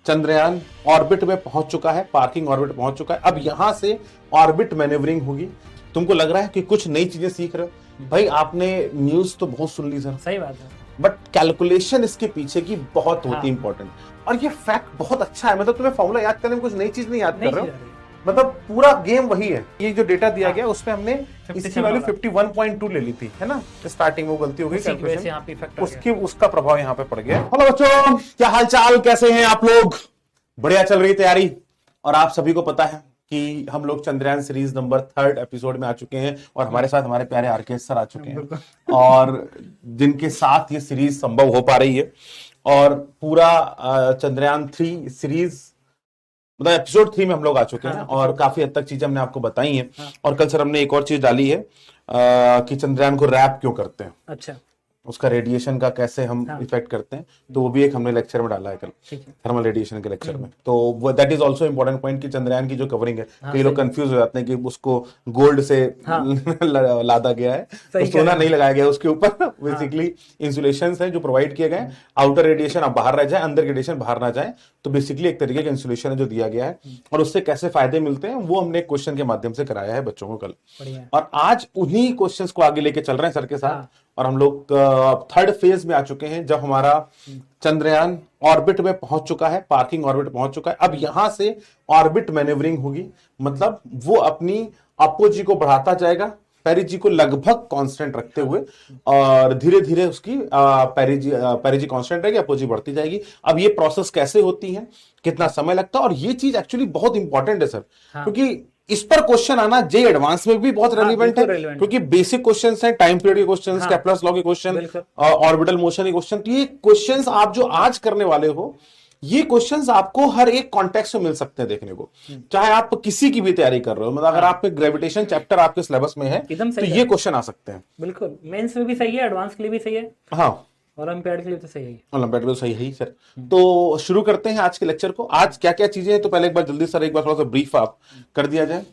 Chandrayaan orbit में पहुंच चुका है, पार्किंग ऑर्बिट पहुंच चुका है। अब यहां से ऑर्बिट मैनेवरिंग होगी। तुमको लग रहा है कि कुछ नई चीजें सीख रहे हो? भाई आपने न्यूज तो बहुत सुन ली सर, सही बात है, बट कैलकुलेशन इसके पीछे की बहुत होती है हाँ। इंपॉर्टेंट। और ये फैक्ट बहुत अच्छा है, मतलब तुम्हें फॉर्मूला याद करने में कुछ नई चीज नहीं याद कर रहे नहीं हो, मतलब पूरा गेम वही है। ये जो डेटा दिया गया उसमें हमने इसकी 57 वैल्यू वाला। 51.2 ले ली थी, है ना? स्टार्टिंग में वो गलती हो गई उसी की वजह से कैलकुलेशन, यहाँ पे इफेक्ट आ गया। उसकी उसका प्रभाव यहाँ पे पड़ गया। हेलो बच्चों, क्या हाल चाल, कैसे हैं आप लोग? बढ़िया चल रही तैयारी। और आप सभी को पता है कि हम लोग Chandrayaan series number 3rd episode में आ चुके हैं और हमारे साथ हमारे प्यारे आरकेएस सर आ चुके हैं, और जिनके साथ ये सीरीज संभव हो पा रही है। और पूरा चंद्रयान 3 सीरीज मतलब एपिसोड 3 में हम लोग आ चुके हैं और काफी हद तक चीजें हमने आपको बताई हैं। और कल सर हमने एक और चीज डाली है कि चंद्रयान को रैप क्यों करते हैं, अच्छा, उसका रेडिएशन का कैसे हम इफेक्ट करते हैं, तो वो भी एक हमने लेक्चर में डाला है कल, ठीक है। थर्मल रेडिएशन के लेक्चर में। तो वो that is also important point कि चंद्रयान की जो कवरिंग है, कई लोग कंफ्यूज हो जाते हैं कि उसको गोल्ड से लादा गया है, तो सोना नहीं लगाया गया उसके ऊपर। बेसिकली इंसुलेशन है जो प्रोवाइड किए गए, आउटर रेडिएशन अब बाहर रह जाए, अंदर रेडिएशन बाहर ना जाए, तो बेसिकली एक तरीके का इंसुलेशन है जो दिया गया है। और उससे कैसे फायदे मिलते हैं वो हमने एक क्वेश्चन के माध्यम से कराया है बच्चों को कल, और आज उन्हीं क्वेश्चंस को आगे लेके चल रहे हैं सर के साथ। और हम लोग 3rd फेज में आ चुके हैं, जब हमारा चंद्रयान ऑर्बिट में पहुंच चुका है, पार्किंग ऑर्बिट पहुंच चुका है। अब यहां से ऑर्बिट मैनेवरिंग होगी, मतलब वो अपनी अपोजी को बढ़ाता जाएगा, पेरिजी को लगभग कांस्टेंट रखते हुए, और धीरे धीरे उसकी पेरिजी कांस्टेंट रहेगी, अपोजी बढ़ती जाएगी। अब ये प्रोसेस कैसे होती है, कितना समय लगता है, और ये चीज एक्चुअली बहुत इंपॉर्टेंट है सर, क्योंकि इस पर क्वेश्चन आना जे एडवांस में भी बहुत रेलिवेंट है, क्योंकि बेसिक क्वेश्चंस हैं, टाइम पीरियड के क्वेश्चंस, केप्लर्स लॉ के क्वेश्चन, ऑर्बिटल मोशन के क्वेश्चन। तो ये क्वेश्चंस आप जो आज करने वाले हो, ये क्वेश्चंस आपको हर एक कॉन्टेक्स्ट में मिल सकते हैं देखने को, चाहे आप किसी की भी तैयारी कर रहे हो। मतलब अगर आप ग्रेविटेशन चैप्टर आपके सिलेबस में है तो ये क्वेश्चन आ सकते हैं। बिल्कुल, मेंस में भी सही है, एडवांस के लिए भी सही है, हाँ, ओलंपियाड के लिए तो सही है, ओलंपियाड में सही है सर। तो शुरू करते हैं आज के लेक्चर को। आज क्या क्या चीजें हैं, तो पहले एक बार जल्दी सर एक बार थोड़ा सा ब्रीफ आप कर दिया जाए।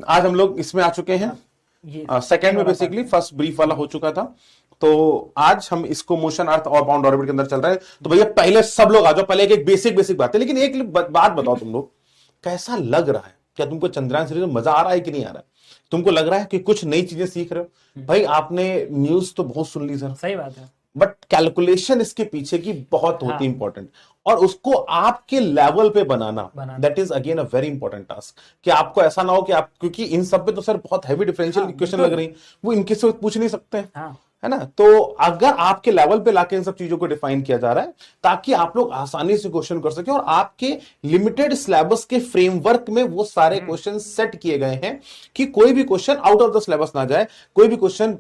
आज हम लोग इसमें आ चुके हैं सेकेंड में, बेसिकली फर्स्ट ब्रीफ वाला हो चुका था। तो आज हम इसको मोशन अर्थ और बाउंड ऑर्बिट के अंदर चल रहे हैं। तो भैया पहले सब लोग आ जाओ, पहले एक बेसिक बात है, लेकिन एक बात बताओ, तुम लोग कैसा लग रहा है? क्या तुमको चंद्रयान सीरीज में मजा आ रहा है कि नहीं आ रहा है? तुमको लग रहा है कि कुछ नई चीजें सीख रहे हो? भाई आपने न्यूज तो बहुत सुन ली सर, सही बात है, बट कैलकुलेशन इसके पीछे की बहुत होती है इंपॉर्टेंट, और उसको आपके लेवल पे बनाना, that is again a very important task. कि आपको ऐसा ना हो कि आप, क्योंकि इन सब पे तो सर बहुत हैवी डिफरेंशियल इक्वेशन लग रही, वो इनके से पूछ नहीं सकते हैं, है ना? तो अगर आपके लेवल पे लाके इन सब चीजों को डिफाइन किया जा रहा है, ताकि आप लोग आसानी से क्वेश्चन कर सके, और आपके लिमिटेड सिलेबस के फ्रेमवर्क में वो सारे क्वेश्चन सेट किए गए हैं कि कोई भी question out of the syllabus ना जाए, कोई भी क्वेश्चन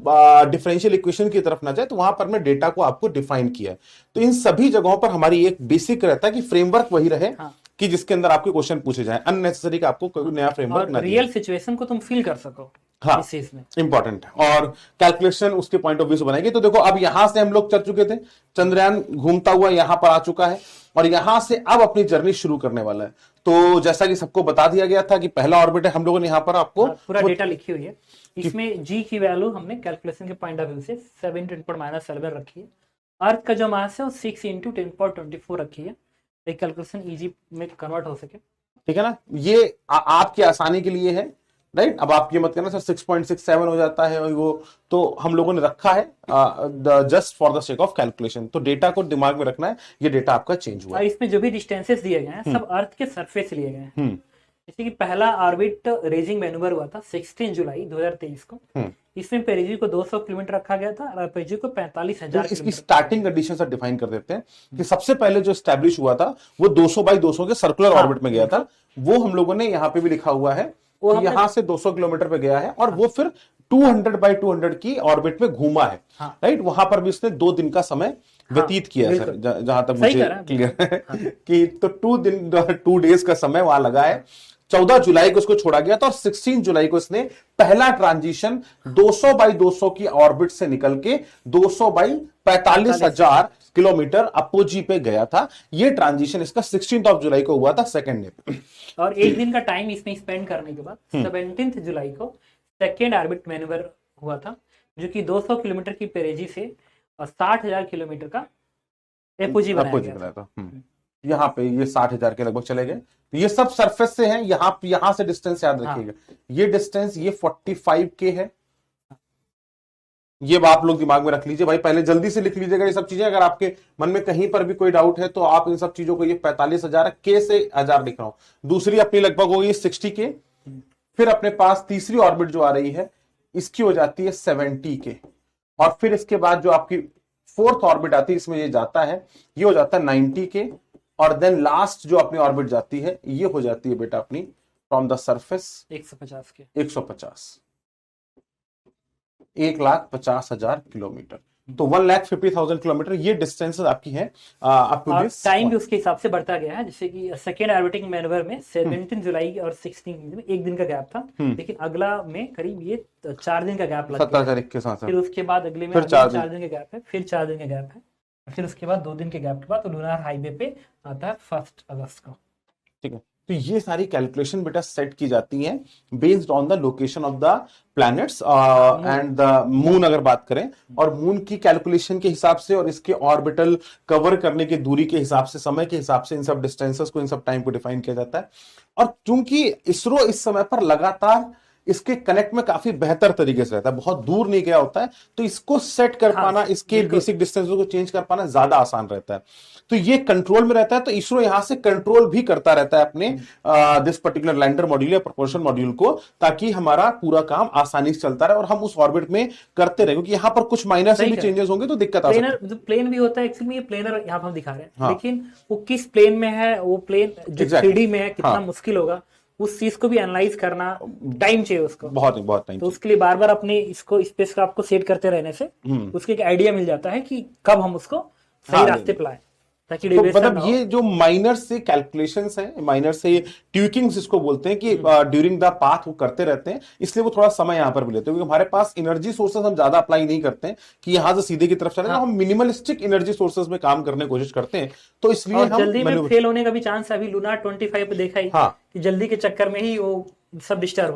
डिफरेंशियल इक्वेशन की तरफ ना जाए। तो वहां पर मैं डेटा को आपको डिफाइन किया है। तो इन सभी जगहों पर हमारी एक बेसिक रहता है कि फ्रेमवर्क वही रहे, कि जिसके अंदर आपके क्वेश्चन पूछे जाए, अननेसेसरी का आपको कोई नया फ्रेमवर्क ना, रियल सिचुएशन को तुम फील कर सको। हाँ, इंपॉर्टेंट है, और कैलकुलेशन उसके पॉइंट ऑफ व्यू से बनाएगी। तो देखो, अब यहां से हम लोग चल चुके थे, चंद्रयान घूमता हुआ यहां पर आ चुका है, और यहां से अब अपनी जर्नी शुरू करने वाला है। तो जैसा कि सबको बता दिया गया था कि पहला ऑर्बिट है, हम लोगों ने यहाँ पर आपको पूरा डेटा लिखी हुई है। इसमें जी की वैल्यू हमने कैलकुलेशन के पॉइंट ऑफ व्यू से 7 × 10⁻11 रखी है। अर्थ का जो मास है वो 6 × 10⁻24 रखी है, एक कैलकुलेशन इजी में कन्वर्ट हो सके। ठीक है ना? ये आपकी आसानी के लिए है, राइट? अब आप ये मत करना सर 6.67 हो जाता है वो, तो हम लोगों ने रखा है just for the sake of calculation. तो डेटा को दिमाग में रखना है, ये डेटा आपका चेंज हुआ है। इसमें जो भी डिस्टेंसेस दिए गए हैं सब अर्थ के सरफेस लिए गए हैं। जैसे कि पहला ऑर्बिट रेजिंग मैन्यूवर हुआ था 16 जुलाई 2023 को। इसमें पेरिजी को 200 किलोमीटर रखा गया था और अपोजी को 45,000। इसकी स्टार्टिंग कंडीशन से डिफाइन कर देते हैं कि सबसे पहले जो एस्टैब्लिश हुआ था वो 200 बाई 200 के सर्कुलर ऑर्बिट में गया था। वो हम लोगों ने यहाँ पे भी लिखा हुआ है, यहां से 200 किलोमीटर पे गया है, और वो फिर 200 बाई 200 की ऑर्बिट में घूमा है, राइट? वहां पर भी उसने 2 दिन का समय व्यतीत किया सर, जहां तक मुझे क्लियर है कि तो 2 डेज का समय वहां लगा है। 14 जुलाई को उसको छोड़ा गया था, और 16 जुलाई को इसने पहला ट्रांजिशन 200 बाई 200 की ऑर्बिट से निकल के 200 बाई 45,000 किलोमीटर अपोजी पे गया था। ये ट्रांजिशन इसका 16 जुलाई को हुआ था, सेकंड डे। और एक दिन का टाइम इसमें स्पेंड करने के बाद 17 जुलाई को सेकेंड ऑर्बिट मैन्यूवर हुआ था, जो कि 200 किलोमीटर की पेरेजी से 60,000 किलोमीटर का एपोजी बनाया गया था। यहाँ पे ये 60,000 के लगभग चले गए। तो ये सब सरफेस से हैं, यहां से डिस्टेंस याद रखिएगा। ये डिस्टेंस ये 45K है। ये आप लोग दिमाग में रख लीजिए भाई, पहले जल्दी से लिख लीजिएगा ये सब चीजें। अगर आपके मन में कहीं पर भी कोई डाउट है तो आप इन सब चीजों को, ये 45,000 के से 1000 लिख रहा हूं। दूसरी अपनी लगभग होगी 60K। फिर अपने पास तीसरी ऑर्बिट जो आ रही है इसकी हो जाती है 70K। और फिर इसके बाद जो आपकी फोर्थ ऑर्बिट आती है इसमें ये जाता है, ये हो जाता है 90K। और देन लास्ट जो अपनी ऑर्बिट जाती है ये हो जाती है बेटा अपनी फ्रॉम द सरफेस 150 के 150, 1,50,000 किलोमीटर। तो 1,50,000 किलोमीटर ये डिस्टेंस आपकी है अप टू दिस। टाइम भी उसके हिसाब से बढ़ता गया है, जैसे कि सेकेंड ऑर्बिटिंग मैनवर में 17 जुलाई और 16 में एक दिन का गैप था, लेकिन अगला में करीब ये 4 दिन का गैप लग गया। 17,021 फिर उसके बाद अगले में 4 दिन का गैप है, फिर 4 दिन का गैप है, फिर उसके बाद 2 दिन के गैप के बाद लूनार हाईवे पे आता है 1 अगस्त को। ठीक है, तो ये सारी कैलकुलेशन बेटा सेट की जाती हैं based on the location of the planets and the moon अगर बात करें, और मून की कैलकुलेशन के हिसाब से और इसके ऑर्बिटल कवर करने की दूरी के हिसाब से, समय के हिसाब से इन सब डिस्टेंसेस को, इन सब टाइम को डिफाइन किया जाता है। और क्योंकि इसरो इस समय पर लगातार इसके कनेक्ट में काफी बेहतर तरीके से रहता है, बहुत दूर नहीं गया होता है, तो इसको सेट कर पाना, इसके बेसिक डिस्टेंसों को चेंज कर पाना ज्यादा आसान रहता है। तो ये कंट्रोल में रहता है, तो इसरो यहां से कंट्रोल भी करता रहता है अपने दिस पर्टिकुलर लैंडर मॉड्यूल या प्रोपल्शन मॉड्यूल को, ताकि हमारा पूरा काम आसानी से चलता रहे और हम उस ऑर्बिट में करते रहे। क्योंकि यहाँ पर कुछ माइनर से भी चेंजेस होंगे तो दिक्कत आ सकती है। जो प्लेन भी होता है एक्चुअली में, ये प्लेनर यहाँ पर हम दिखा रहे हैं, लेकिन वो किस प्लेन में है, वो प्लेन जो 3D में है, कितना मुश्किल होगा उस चीज को भी एनालाइज करना, टाइम चाहिए उसको, बहुत टाइम। तो उसके लिए बार बार अपने इसको स्पेस क्राफ्ट को सेट करते रहने से उसको एक आइडिया मिल जाता है कि कब हम उसको सही रास्ते पे लाएं, ताकि तो मतलब ये जो माइनर से कैलकुलेशंस हैं, माइनर से ट्यूकिंग्स इसको बोलते हैं कि ड्यूरिंग द पाथ वो करते रहते हैं, इसलिए वो थोड़ा समय यहाँ पर भी लेते हैं। क्योंकि हमारे पास एनर्जी सोर्सेस हम ज्यादा अप्लाई नहीं करते हैं कि यहाँ से सीधे की तरफ चले, हम मिनिमलिस्टिक एनर्जी सोर्सेस में काम करने की कोशिश करते हैं, तो इसलिए हम जल्दी में फेल होने का भी चांस है। अभी लूनार 25 पे देखा ही कि जल्दी के चक्कर में ही वो सब डिस्टर्ब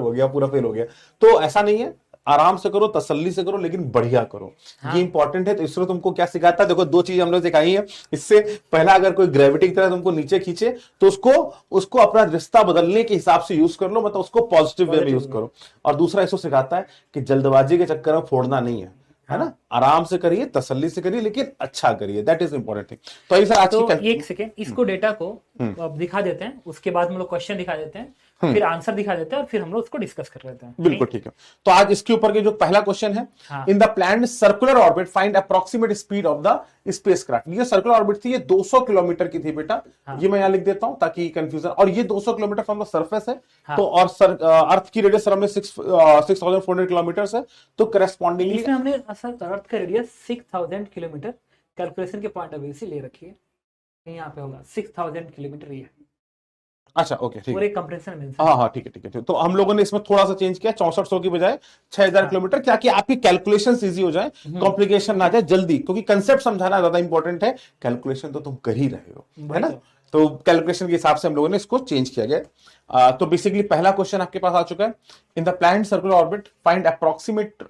हो गया, पूरा फेल हो गया। तो ऐसा नहीं है, आराम से करो, तसल्ली से करो, लेकिन बढ़िया करो। ये इंपॉर्टेंट है। तो इसरो तुमको क्या सिखाता है, देखो 2 चीज हमने सिखाई है इससे। पहला, अगर कोई ग्रेविटी की तरह तुमको नीचे खींचे तो उसको अपना रिश्ता बदलने के हिसाब से यूज कर लो, मतलब उसको पॉजिटिव वे में यूज करो। और दूसरा इसको सिखाता है कि जल्दबाजी के चक्कर में फोड़ना नहीं है ना, आराम से करिए, तसल्ली से करिए, लेकिन अच्छा करिए, दैट इज इंपॉर्टेंट थिंग। तो ऐसा आज की एक सेकेंड इसको डेटा को अब दिखा देते हैं, उसके बाद हम लोग क्वेश्चन दिखा देते हैं, फिर आंसर दिखा देते हैं, और फिर हम लोग उसको डिस्कस कर लेते हैं। बिल्कुल ठीक है। तो आज इसके ऊपर के जो पहला क्वेश्चन है, in the planned circular orbit find approximate speed of the spacecraft. ये सर्कुलर ऑर्बिट थी, ये 200 किलोमीटर की थी बेटा। ये मैं यहां लिख देता हूं ताकि कंफ्यूजन, और ये 200 किलोमीटर फ्रॉम द सरफेस है। तो और अर्थ की रेडियस में 6400 किलोमीटर है। तो करस्पॉन्डिंगली इसमें हमने अर्थ का रेडियस 6000 किलोमीटर कैलकुलेशन के पॉइंट ऑफ व्यू से ले रखी है। यहाँ पे होगा 6000 किलोमीटर ये। अच्छा, ओके, ठीक है, कंप्रेशन में। हाँ, ठीक है। तो हम लोगों ने इसमें थोड़ा सा चेंज किया, 6400 की बजाय 6000 किलोमीटर, क्या कि आपकी कैलकुलेशन इजी हो जाए, कॉम्प्लिकेशन ना जाए जल्दी, क्योंकि कंसेप्ट समझाना ज्यादा इंपॉर्टेंट है। कैलकुलेशन तो तुम कर ही रहे हो, है ना। तो कैलकुलेशन के हिसाब से हम लोगों ने इसको चेंज किया गया। तो बेसिकली पहला क्वेश्चन आपके पास आ चुका है। In the planned circular orbit find approximate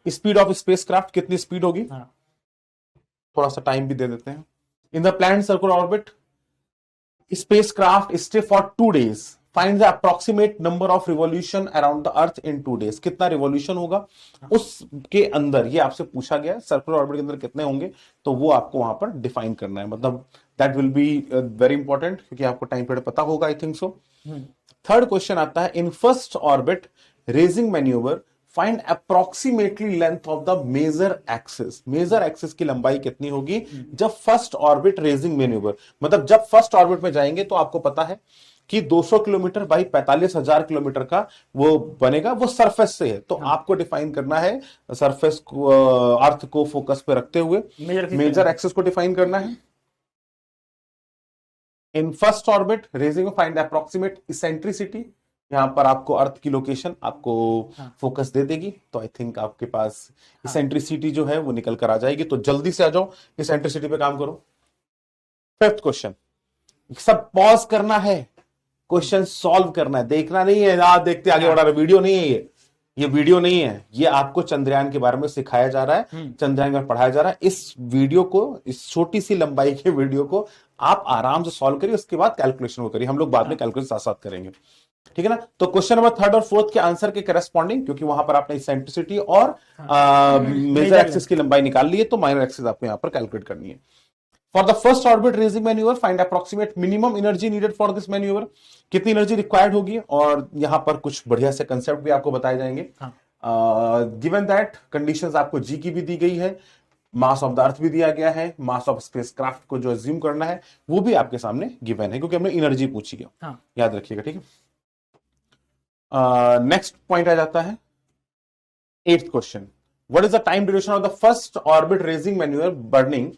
speed of spacecraft. कितनी स्पीड होगी, थोड़ा सा टाइम भी दे देते हैं। In the planned circular orbit spacecraft stay for 2 days. Find the approximate number of revolution around the earth in 2 days. कितना revolution होगा उसके अंदर, ये आपसे पूछा गया है, सर्कुलर ऑर्बिट के अंदर कितने होंगे, तो वो आपको वहां पर डिफाइन करना है। मतलब that will be very important, क्योंकि आपको टाइम पीरियड पता होगा, I think so. Third question आता है, in first orbit raising manoeuvre find approximately length of the major axis. Major axis की लंबाई कितनी होगी जब फर्स्ट ऑर्बिट रेजिंग मैन्यूवर, मतलब जब फर्स्ट ऑर्बिट में जाएंगे, तो आपको पता है कि 200 किलोमीटर बाई 45,000 किलोमीटर का वो बनेगा, वो सरफेस से है। तो आपको डिफाइन करना है सरफेस को, अर्थ को फोकस पे रखते हुए मेजर एक्सिस को डिफाइन करना है। In first orbit raising find approximate eccentricity. यहाँ पर आपको अर्थ की लोकेशन आपको फोकस दे देगी, तो आई थिंक आपके पास इसेंट्रिसिटी जो है वो निकल कर आ जाएगी। तो जल्दी से आ जाओ, इसेंट्रिसिटी पे काम करो। फिफ्थ क्वेश्चन, सब पॉज करना है, क्वेश्चन सॉल्व करना है, देखना नहीं है ना, देखते आगे बढ़ा रहे। वीडियो नहीं है ये वीडियो नहीं है, ये आपको चंद्रयान के बारे में सिखाया जा रहा है, चंद्रयान में पढ़ाया जा रहा है। इस वीडियो को, इस छोटी सी लंबाई के वीडियो को आप आराम से सॉल्व करिए, उसके बाद कैलकुलेशन को करिए, हम लोग बाद में कैलकुलेशन साथ साथ करेंगे, ठीक है ना। तो क्वेश्चन नंबर थर्ड और फोर्थ के आंसर के करस्पॉन्डिंग, क्योंकि वहां पर आपने इसेंट्रिसिटी और मेजर एक्सिस की लंबाई निकाल ली है, तो माइनर एक्सिस आपको यहां पर कैलकुलेट करनी है। For the first orbit raising manoeuvre find approximate minimum energy needed for this manoeuvre, कितनी एनर्जी रिक्वायर्ड होगी, और यहां पर कुछ बढ़िया से कंसेप्ट भी आपको बताए जाएंगे। गिवन दैट कंडीशंस आपको जी की भी दी गई है, मास ऑफ द अर्थ भी दिया गया है, मास ऑफ स्पेसक्राफ्ट को जो अज्यूम करना है वो भी आपके सामने गिवन है, क्योंकि हमने एनर्जी पूछी है, याद रखिएगा, ठीक है। नेक्स्ट पॉइंट आ जाता है 8th question, what is the time duration of the first orbit raising manoeuvre burning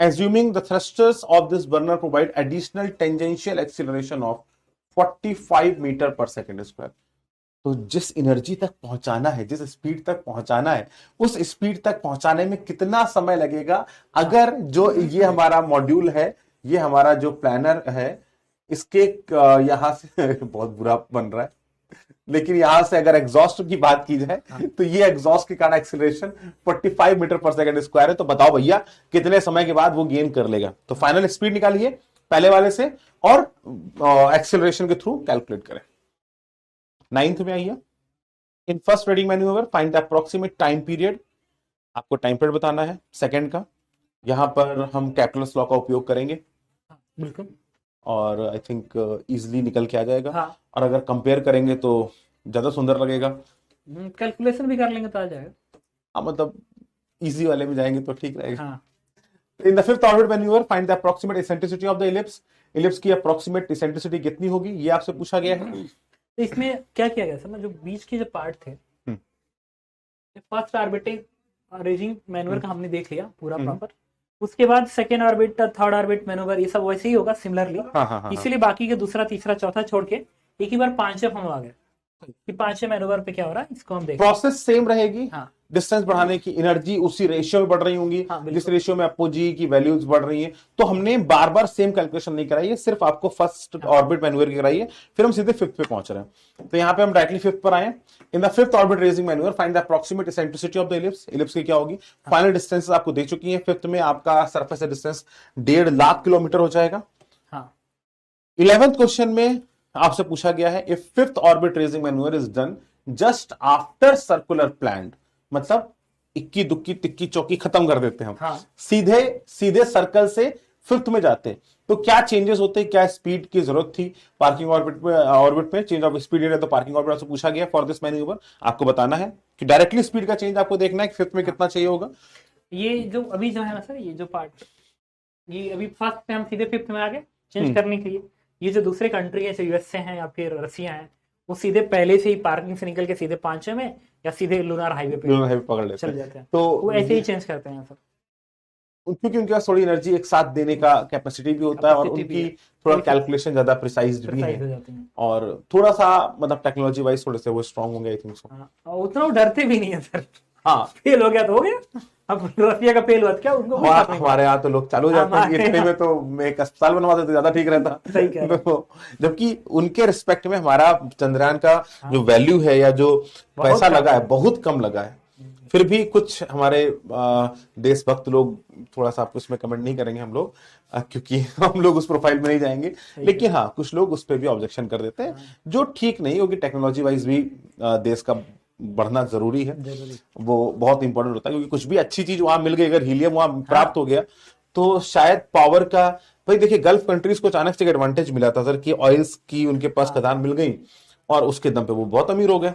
assuming the thrusters of this burner provide additional tangential acceleration of 45 metre पर सेकेंड स्क्वायर। तो जिस एनर्जी तक पहुंचाना है, जिस speed तक पहुंचाना है, उस स्पीड तक पहुंचाने में कितना समय लगेगा, अगर जो ये हमारा मॉड्यूल है, ये हमारा जो प्लानर है, इसके यहां से बहुत बुरा बन रहा है, लेकिन यहां से अगर एग्जॉस्ट की बात की जाए तो ये एग्जॉस्ट के कारण एक्सीलरेशन 45 मीटर पर सेकंड स्क्वायर है। तो बताओ भैया कितने समय के बाद वो गेन कर लेगा। तो फाइनल स्पीड निकालिए पहले वाले से और एक्सीलरेशन के थ्रू कैलकुलेट करें। 9th में आइए, in first raising manoeuvre find the approximate time period, आपको टाइम पीरियड बताना है सेकंड का। यहां पर हम कैलकुलस लॉ का उपयोग करेंगे, बिल्कुल, और आई थिंक इजिली निकल के आ जाएगा। हाँ। और अगर कंपेयर करेंगे तो ज्यादा सुंदर लगेगा, कैलकुलेशन भी कर लेंगे तो आ जाएगा। हाँ, मतलब इजी वाले में जाएंगे तो ठीक रहेगा। हाँ। In the fifth orbit manoeuvre find the approximate eccentricity of the ellipse, ellipse की अप्रोक्सीमेट इसेंट्रिसिटी कितनी होगी, ये आपसे पूछा गया है। तो इसमें क्या किया गया सर ना, जो बीच के जो पार्ट थे, फर्स्ट ऑर्बिटिंग रेजिंग मैन्यूवर का हमने देख लिया पूरा प्रॉपर, उसके बाद second orbit, third orbit manoeuvre, ये सब वैसे ही होगा सिमिलरली। इसीलिए बाकी के दूसरा तीसरा चौथा छोड़ के एक ही बार पांचवें हम आ गए कि पांचवें मैनूवर पे क्या हो रहा है, इसको हम देखें। प्रोसेस सेम रहेगी, डिस्टेंस बढ़ाने की एनर्जी उसी रेशियो में बढ़ रही होंगी, जिस रेशियो में आपको जी की वैल्यूज बढ़ रही हैं। तो हमने बार बार सेम कैलकुलेशन नहीं कराई है, सिर्फ आपको फर्स्ट ऑर्बिट मैन्यूवर की कराई है, फिर हम सीधे फिफ्थ पे पहुंच रहे हैं। तो यहाँ पे हम डायरेक्टली फिफ्थ पर आए। In the fifth orbit raising manoeuvre find the approximate eccentricity of the ellipse, ellipse की क्या होगी। फाइनल डिस्टेंस आपको दे चुकी है, फिफ्थ में आपका सरफेस डिस्टेंस 1.5 लाख किलोमीटर हो जाएगा। 11th क्वेश्चन में आपसे पूछा गया है, if fifth orbit raising manoeuvre is done just after circular plant, मतलब इक्की दुक्की तिक्की चौकी खत्म कर देते हैं हम, सीधे सीधे सर्कल से फिफ्थ में जाते हैं, तो क्या चेंजेस होते हैं, क्या स्पीड की जरूरत थी पार्किंग ऑर्बिट में चेंज ऑफ स्पीड है। तो पार्किंग ऑर्बिट से पूछा गया फॉर दिस मैन्यूवर, आपको बताना है कि डायरेक्टली स्पीड का चेंज आपको देखना है कि फिफ्थ में कितना चाहिए होगा। ये जो अभी जो है ना सर, ये जो पार्ट, ये अभी फर्स्ट पे हम सीधे फिफ्थ में आ गए चेंज करने के लिए। ये जो दूसरे कंट्री है, यूएसए है या फिर रसिया है, वो सीधे पहले से ही पार्किंग से निकल के सीधे पांचवें में या सीधे लूनार हाईवे पे पकड़ लेते चल जाते हैं। तो वो ऐसे ही चेंज करते हैं सर, क्योंकि उनके पास थोड़ी एनर्जी एक साथ देने का कैपेसिटी भी होता है, और उनकी थोड़ा कैलकुलेशन ज्यादा प्रिसाइज्ड भी है, और थोड़ा सा मतलब टेक्नोलॉजी वाइज थोड़े से वो स्ट्रांग होंगे, आई थिंक सो। उतना वो डरते भी नहीं है सर। हाँ, फेल हो गया तो हो गया, अब रसिया का फेल हुआ क्या उनको। हमारे यहाँ तो लोग चालू हो जाते हैं, इतने में तो मैं एक अस्पताल बनवा देते ज्यादा ठीक रहता। सही कह रहे तो जबकि उनके रिस्पेक्ट में हमारा चंद्रयान का जो वैल्यू है या जो पैसा लगा है बहुत कम लगा है। फिर भी कुछ हमारे देशभक्त लोग थोड़ा सा आपको इसमें कमेंट नहीं करेंगे हम लोग, क्योंकि हम लोग उस प्रोफाइल में नहीं जाएंगे, लेकिन हाँ कुछ लोग उस पर भी ऑब्जेक्शन कर देते हैं, जो ठीक नहीं होगी। टेक्नोलॉजी वाइज भी देश का बढ़ना जरूरी है, वो बहुत इंपॉर्टेंट होता है, क्योंकि कुछ भी अच्छी चीज वहां मिल गई, अगर हीलियम वहां प्राप्त हो गया तो शायद पावर का, भाई देखिए गल्फ कंट्रीज को अचानक से एडवांटेज मिला था सर कि ऑयल्स की उनके पास खदान मिल गई और उसके दम पे वो बहुत अमीर हो गए।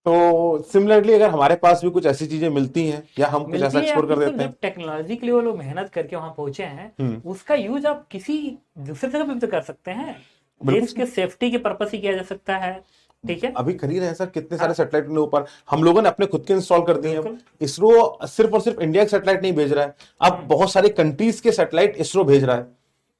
तो सिमिलरली अगर हमारे पास भी कुछ ऐसी चीजें मिलती हैं या हम कुछ ऐसा एक्सप्लोर कर देते हैं, टेक्नोलॉजी के लिए वो लोग मेहनत करके वहां पहुंचे हैं, उसका यूज आप किसी दूसरे जगह पे भी तो कर सकते हैं, देश के सेफ्टी के पर्पस ही किया जा सकता है। ठीक है, अभी कर ही रहे हैं सर, कितने सारे सैटेलाइट के ऊपर हम लोगों ने अपने खुद के इंस्टॉल कर दिए हैं। इसरो सिर्फ और सिर्फ इंडिया के सैटेलाइट नहीं भेज रहा है, अब बहुत सारे कंट्रीज के सैटेलाइट इसरो भेज रहा है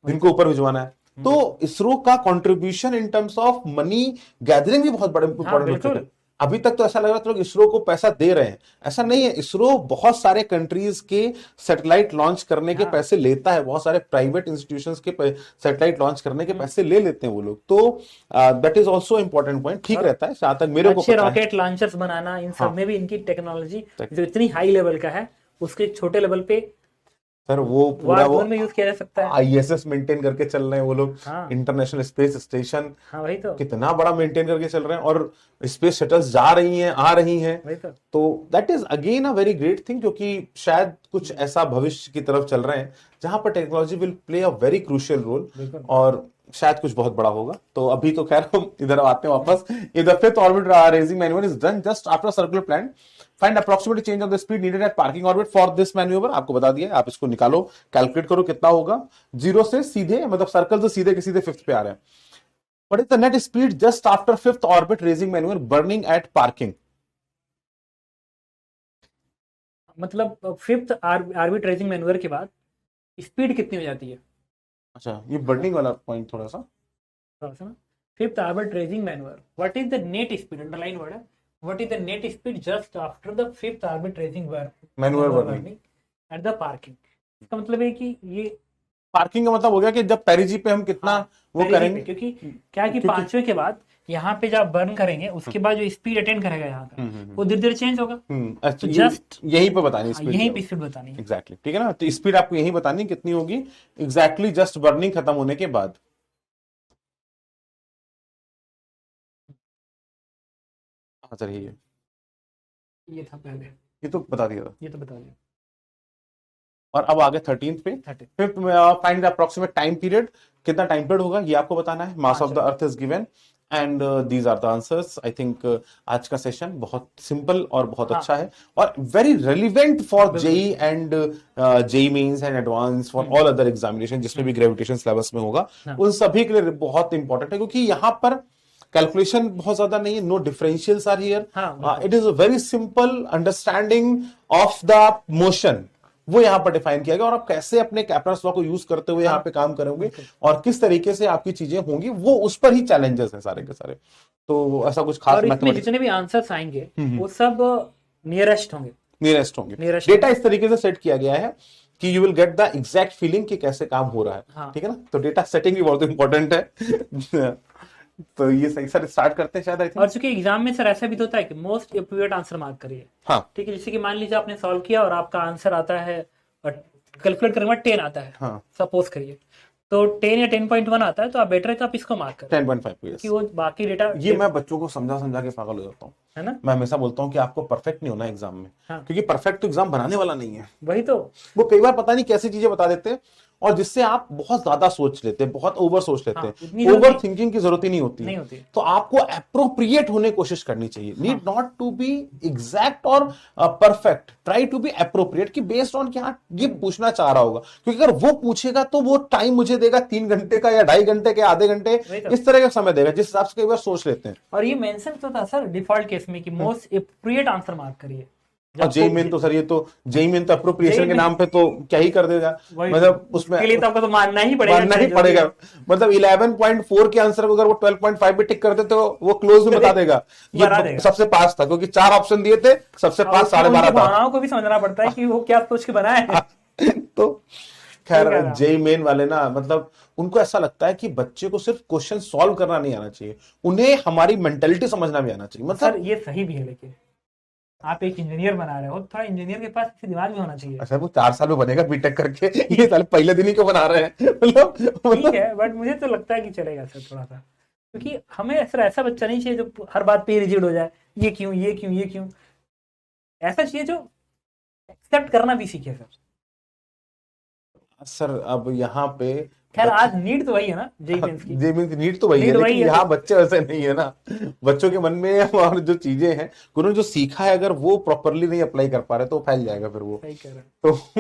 जिनको ऊपर भिजवाना है। तो इसरो का contribution in terms of money gathering भी बहुत बड़े इंपॉर्टेंट हो चुका है। अभी तक तो ऐसा लग रहा था लोग इसरो को पैसा दे रहे हैं, ऐसा नहीं है। इसरो बहुत सारे कंट्रीज के सैटेलाइट लॉन्च करने के पैसे लेता है, बहुत सारे प्राइवेट इंस्टीट्यूशंस के सैटेलाइट लॉन्च करने के पैसे ले लेते हैं वो लोग। तो that is also important point, ठीक रहता है जहां तक मेरे को पता है। रॉकेट लॉन्चर्स बनाना, इन सब में भी इनकी टेक्नोलॉजी जो इतनी हाई लेवल का है, उसके छोटे लेवल पे सर वो पूरा वार वो जोन में यूज किया जा सकता है। आईएसएस मेंटेन करके चल रहे हैं वो लोग, हाँ इंटरनेशनल स्पेस स्टेशन हाँ वही तो, कितना बड़ा मेंटेन करके चल रहे हैं, और स्पेस शटल्स जा रही हैं आ रही हैं। वही तो। तो that is again a very great thing, जो कि शायद कुछ ऐसा भविष्य की तरफ चल रहे हैं जहां पर technology will play a very crucial role, बिल्कुल। और शायद कुछ बहुत बड़ा होगा। तो अभी तो खैर हम इधर आते हैं वापस। इधर fifth orbit raising manoeuvre is done just after circular plan, find approximate change of the speed needed eight parking orbit for this manoeuvre. आपको बता दिया, आप इसको निकालो, कैलकुलेट करो कितना होगा। जीरो से सीधे, मतलब सर्कल से सीधे के सीधे फिफ्थ पे आ रहे हैं। What is the net speed just after fifth orbit raising manoeuvre burning at parking? मतलब फिफ्थ ऑर्बिट रेजिंग मैन्यूवर के बाद स्पीड कितनी हो जाती है? अच्छा, ये बर्निंग वाला पॉइंट थोड़ा सा थोड़ा सा ना, fifth orbit raising manoeuvre, what is the net speed, underline word है, what is the net speed just after the fifth orbit raising manoeuvre burning burning at the parking. इसका मतलब है कि ये पार्किंग का मतलब हो गया कि जब पेरिजी पे हम कितना हाँ, वो पहले करेंगे, क्योंकि क्या है कि क्योंकि- पांचवे के बाद यहाँ पे जब बर्न करेंगे उसके बाद जो स्पीड अटेंड करेगा यहाँ का वो धीरे धीरे चेंज होगा। अच्छा, तो ये just- यहीं पे बतानी हाँ, स्पीड यहीं पे स्पीड बतानी है। एग्जैक्टली, ठीक है ना। तो स्पीड आपको यहीं बतानी कितनी होगी एग्जैक्टली जस्ट बर्निंग खत्म होने के बाद। हाँ सर, ये था पहले, ये तो बता दिया था। ये तो बता दिया। और अब आगे 13th पे, 30 फिफ्थ में find the approximate time period, कितना टाइम पीरियड होगा ये आपको बताना है। Mass of the earth is given and these are the answers. I think आज का सेशन बहुत सिंपल और बहुत हाँ। अच्छा है, और वेरी रेलिवेंट फॉर बिल्कुल। JEE and JEE mains and advance, for all other examination जिसमें भी ग्रेविटेशन सिलेबस में होगा, हाँ। उन सभी के लिए बहुत इंपॉर्टेंट है, क्योंकि यहाँ पर कैलकुलेशन बहुत ज्यादा नहीं है, नो डिफरेंशियल्स आर हियर, हाँ, it is a very simple understanding of the motion, वो यहाँ पर डिफाइन किया गया, और आप कैसे अपने कैप्लर्स लॉ को यूज करते हुए यहाँ पे काम करोगे और किस तरीके से आपकी चीजें होंगी, वो उस पर ही चैलेंजेस हैं सारे के सारे। तो ऐसा कुछ खास और इसमें मैथमेटिक्स जितने भी आंसर्स आएंगे वो सब नियरेस्ट होंगे। नियरेस्ट होंगे। Nearest डेटा इस तरीके से सेट किया गया है कि you will get the exact feeling कि कैसे काम हो रहा है। हाँ। ठीक है ना, तो डेटा सेटिंग भी बहुत इंपॉर्टेंट है। तो ये सही सर स्टार्ट करते हैं शायद, आई थिंक। और चूंकि एग्जाम में सर ऐसा भी तो होता है कि मोस्ट एप्रोप्रिएट आंसर मार्क करिए। हाँ ठीक है, जैसे कि मान लीजिए आपने सॉल्व किया और आपका आंसर आता है और कैलकुलेट करने के बाद 10 आता है, हाँ, सपोज करिए, तो 10 या 10.1 आता है तो आप बेटर है तो आप इसको मार्क करें 10.5 कि वो बाकी डेटा ये मैं बच्चों को समझा समझा के पागल हो जाता हूँ। है ना। मैं हमेशा बोलता हूँ कि आपको परफेक्ट नहीं होना एग्जाम में, हाँ। क्योंकि परफेक्ट तो एग्जाम बनाने वाला नहीं है। वही तो, वो कई बार पता नहीं कैसी चीजें बता देते हैं, और जिससे आप बहुत ज्यादा सोच लेते हैं, बहुत ओवर सोच लेते हाँ, हैं। उतनी ओवर जरूरत थिंकिंग की जरूरत ही नहीं होती नहीं है। होती। तो आपको अप्रोप्रिएट होने की कोशिश करनी चाहिए, need not to be exact और perfect, try to be appropriate, कि बेस्ड ऑन क्या ये पूछना चाह रहा होगा, क्योंकि अगर वो पूछेगा तो वो टाइम मुझे देगा 3 घंटे का या 2.5 घंटे के, आधे घंटे, वही तो। इस तरह का समय देगा जिस हिसाब से कई बार सोच लेते हैं। और ये मेंशन तो था सर डिफॉल्ट केस में कि मोस्ट एप्रोप्रिएट आंसर मार्क करिए। और जेई मेन तो सर, ये तो जेई मेन तो अप्रोप्रिएशन के नाम पे तो क्या ही कर देगा, वही मतलब तो, उसमें उसके लिए तो आपको तो मानना ही पड़ेगा, मानना ही जो भी पड़ेगा। है। मतलब 11.4 के आंसर को अगर वो 12.5 पे टिक करते तो वो क्लोज में बता देगा बता ये देगा। सबसे पास था, क्योंकि 4 ऑप्शन दिए थे, सबसे और पास उसकी 12.5 उनकी था। भावनाओं को भी समझना पड़ता है कि वो क्या सोच के बनाए हैं। तो सही कह रहा खैर हूं। जेई मेन वाले ना, मतलब उनको ऐसा लगता है कि बच्चे को सिर्फ क्वेश्चन सॉल्व करना नहीं आना चाहिए, उन्हें हमारी मेंटेलिटी समझना भी आना चाहिए। सर मतलब ये सही भी है, लेकिन आप एक इंजीनियर बना रहे हो, थोड़ा इंजीनियर के पास दिमाग भी होना चाहिए। अच्छा, वो 4 साल में बनेगा बीटेक करके, ये साले पहले दिन ही क्यों बना रहे हैं? ठीक है, बट मुझे तो लगता है कि चलेगा सर थोड़ा सा, क्योंकि हमें सर ऐसा बच्चा नहीं चाहिए जो हर बात पे रिजिड हो जाए, ये क्यों ये क्यों ये क्यों। ऐसा चाहिए जो एक्सेप्ट करना भी सीखे सर। सर अब यहाँ पे खैर आज नीड तो वही है ना, जेई मेंस की। जे मीन्स नीड तो वही है, Need वही लेकिन है यहाँ तो। बच्चे वैसे नहीं है ना। बच्चों के मन में और जो चीजें हैं, उन्होंने जो सीखा है, अगर वो प्रॉपरली नहीं अप्लाई कर पा रहे तो फैल जाएगा फिर वो, सही कह रहे हैं।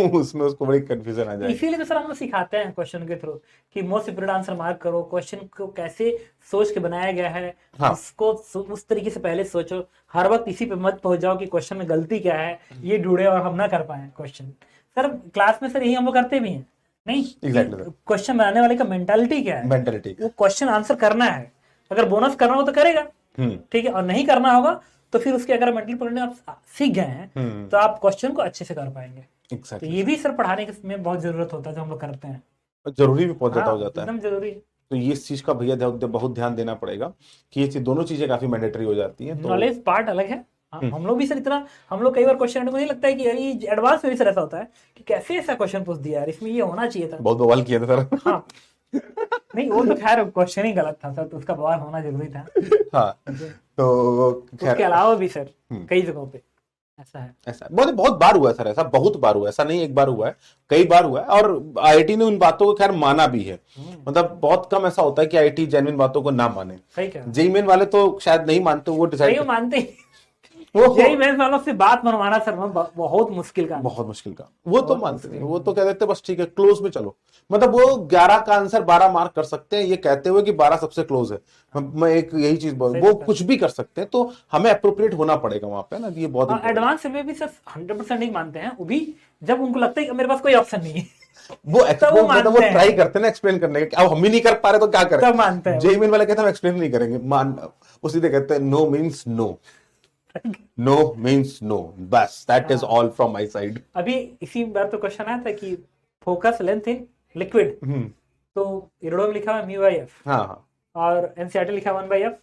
तो उसमें उसको बड़ी कंफ्यूजन आ जाएगी। इसीलिए तो सर हम लोग सिखाते हैं क्वेश्चन के थ्रू कि मोस्ट एप्रोप्रिएट आंसर मार्क करो, क्वेश्चन को कैसे सोच के बनाया गया है, हाँ। उसको उस तरीके से पहले सोचो, हर वक्त इसी पे मत पहुंच जाओ कि क्वेश्चन में गलती क्या है, ये ढूंढे और हम ना कर पाए क्वेश्चन। सर क्लास में सर यही हम लोग करते भी हैं, नहीं Exactly, sir. क्वेश्चन बनाने वाले का मेंटालिटी क्या है, मेंटेलिटी। वो क्वेश्चन आंसर करना है, अगर बोनस करना हो तो करेगा, ठीक है, और नहीं करना होगा तो फिर उसके अगर मेंटल पॉइंट आप सीख गए हैं तो आप क्वेश्चन को अच्छे से कर पाएंगे। तो एग्जैक्टली, ये भी सर पढ़ाने के में बहुत जरूरत होता है जो हम लोग करते हैं। जरूरी भी बहुत ज्यादा हाँ, हो जाता है। एकदम जरूरी है। तो ये इस चीज का भैया बहुत ध्यान देना पड़ेगा कि ये चीज दोनों चीजें काफी मैंडेटरी हो जाती हैं। तो नॉलेज पार्ट अलग है हम लोग भी सर इतना, हम लोग कई बार क्वेश्चन मुझे लगता है कि यार ये एडवांस में भी सर ऐसा होता है कि कैसे ऐसा क्वेश्चन पूछ दिया यार, इसमें ये होना चाहिए था। बहुत बवाल किया था सर। हाँ नहीं वो तो खैर क्वेश्चन ही गलत था सर, तो उसका बवाल होना जरूरी था। हाँ तो उसके अलावा भी सर कई जगहों पे ऐसा है। ऐसा बहुत बहुत बार हुआ है सर, ऐसा बहुत बार हुआ है, ऐसा नहीं एक बार हुआ है, कई बार हुआ है। और आईआईटी ने उन बातों को खैर माना भी है, मतलब बहुत कम ऐसा होता है कि आईआईटी जेन्युइन बातों को ना माने। सही कह रहे जेईई मेन वाले तो शायद नहीं मानते, वो हो। नहीं डिसाइड वो मानते ही वो यही मेरे वालों से बात मनवाना सर बहुत मुश्किल का। बहुत मुश्किल का, वो तो बहुत मानते मुश्किल। नहीं, वो तो कह देते बस ठीक है क्लोज में चलो, मतलब वो 11 का आंसर 12 मार्क कर सकते हैं ये कहते हुए कि 12 सबसे क्लोज है। मैं एक यही चीज बोल, वो कुछ भी कर सकते हैं, तो हमें अप्रोप्रिएट होना पड़ेगा वहां पे ना, ये बहुत important है। एडवांस में भी सर 100% नहीं मानते हैं, वो भी जब उनको लगता है कि मेरे पास कोई ऑप्शन नहीं है वो तब वो मतलब वो मानते हैं। ट्राई करते हैं ना एक्सप्लेन करने का, अब हम ही नहीं कर पा रहे तो क्या करें, तब मानते हैं। जेईई मेन वाले कहते हैं हम एक्सप्लेन नहीं करेंगे, मान वो सीधे कहते हैं no means no, no means no, बस that is all from my side. अभी इसी बार तो क्वेश्चन आया था कि फोकस लेंथ इन लिक्विड, तो इरोडो में लिखा हुआ म्यू बाई एफ, हाँ हाँ और एनसीईआरटी लिखा 1 बाई एफ,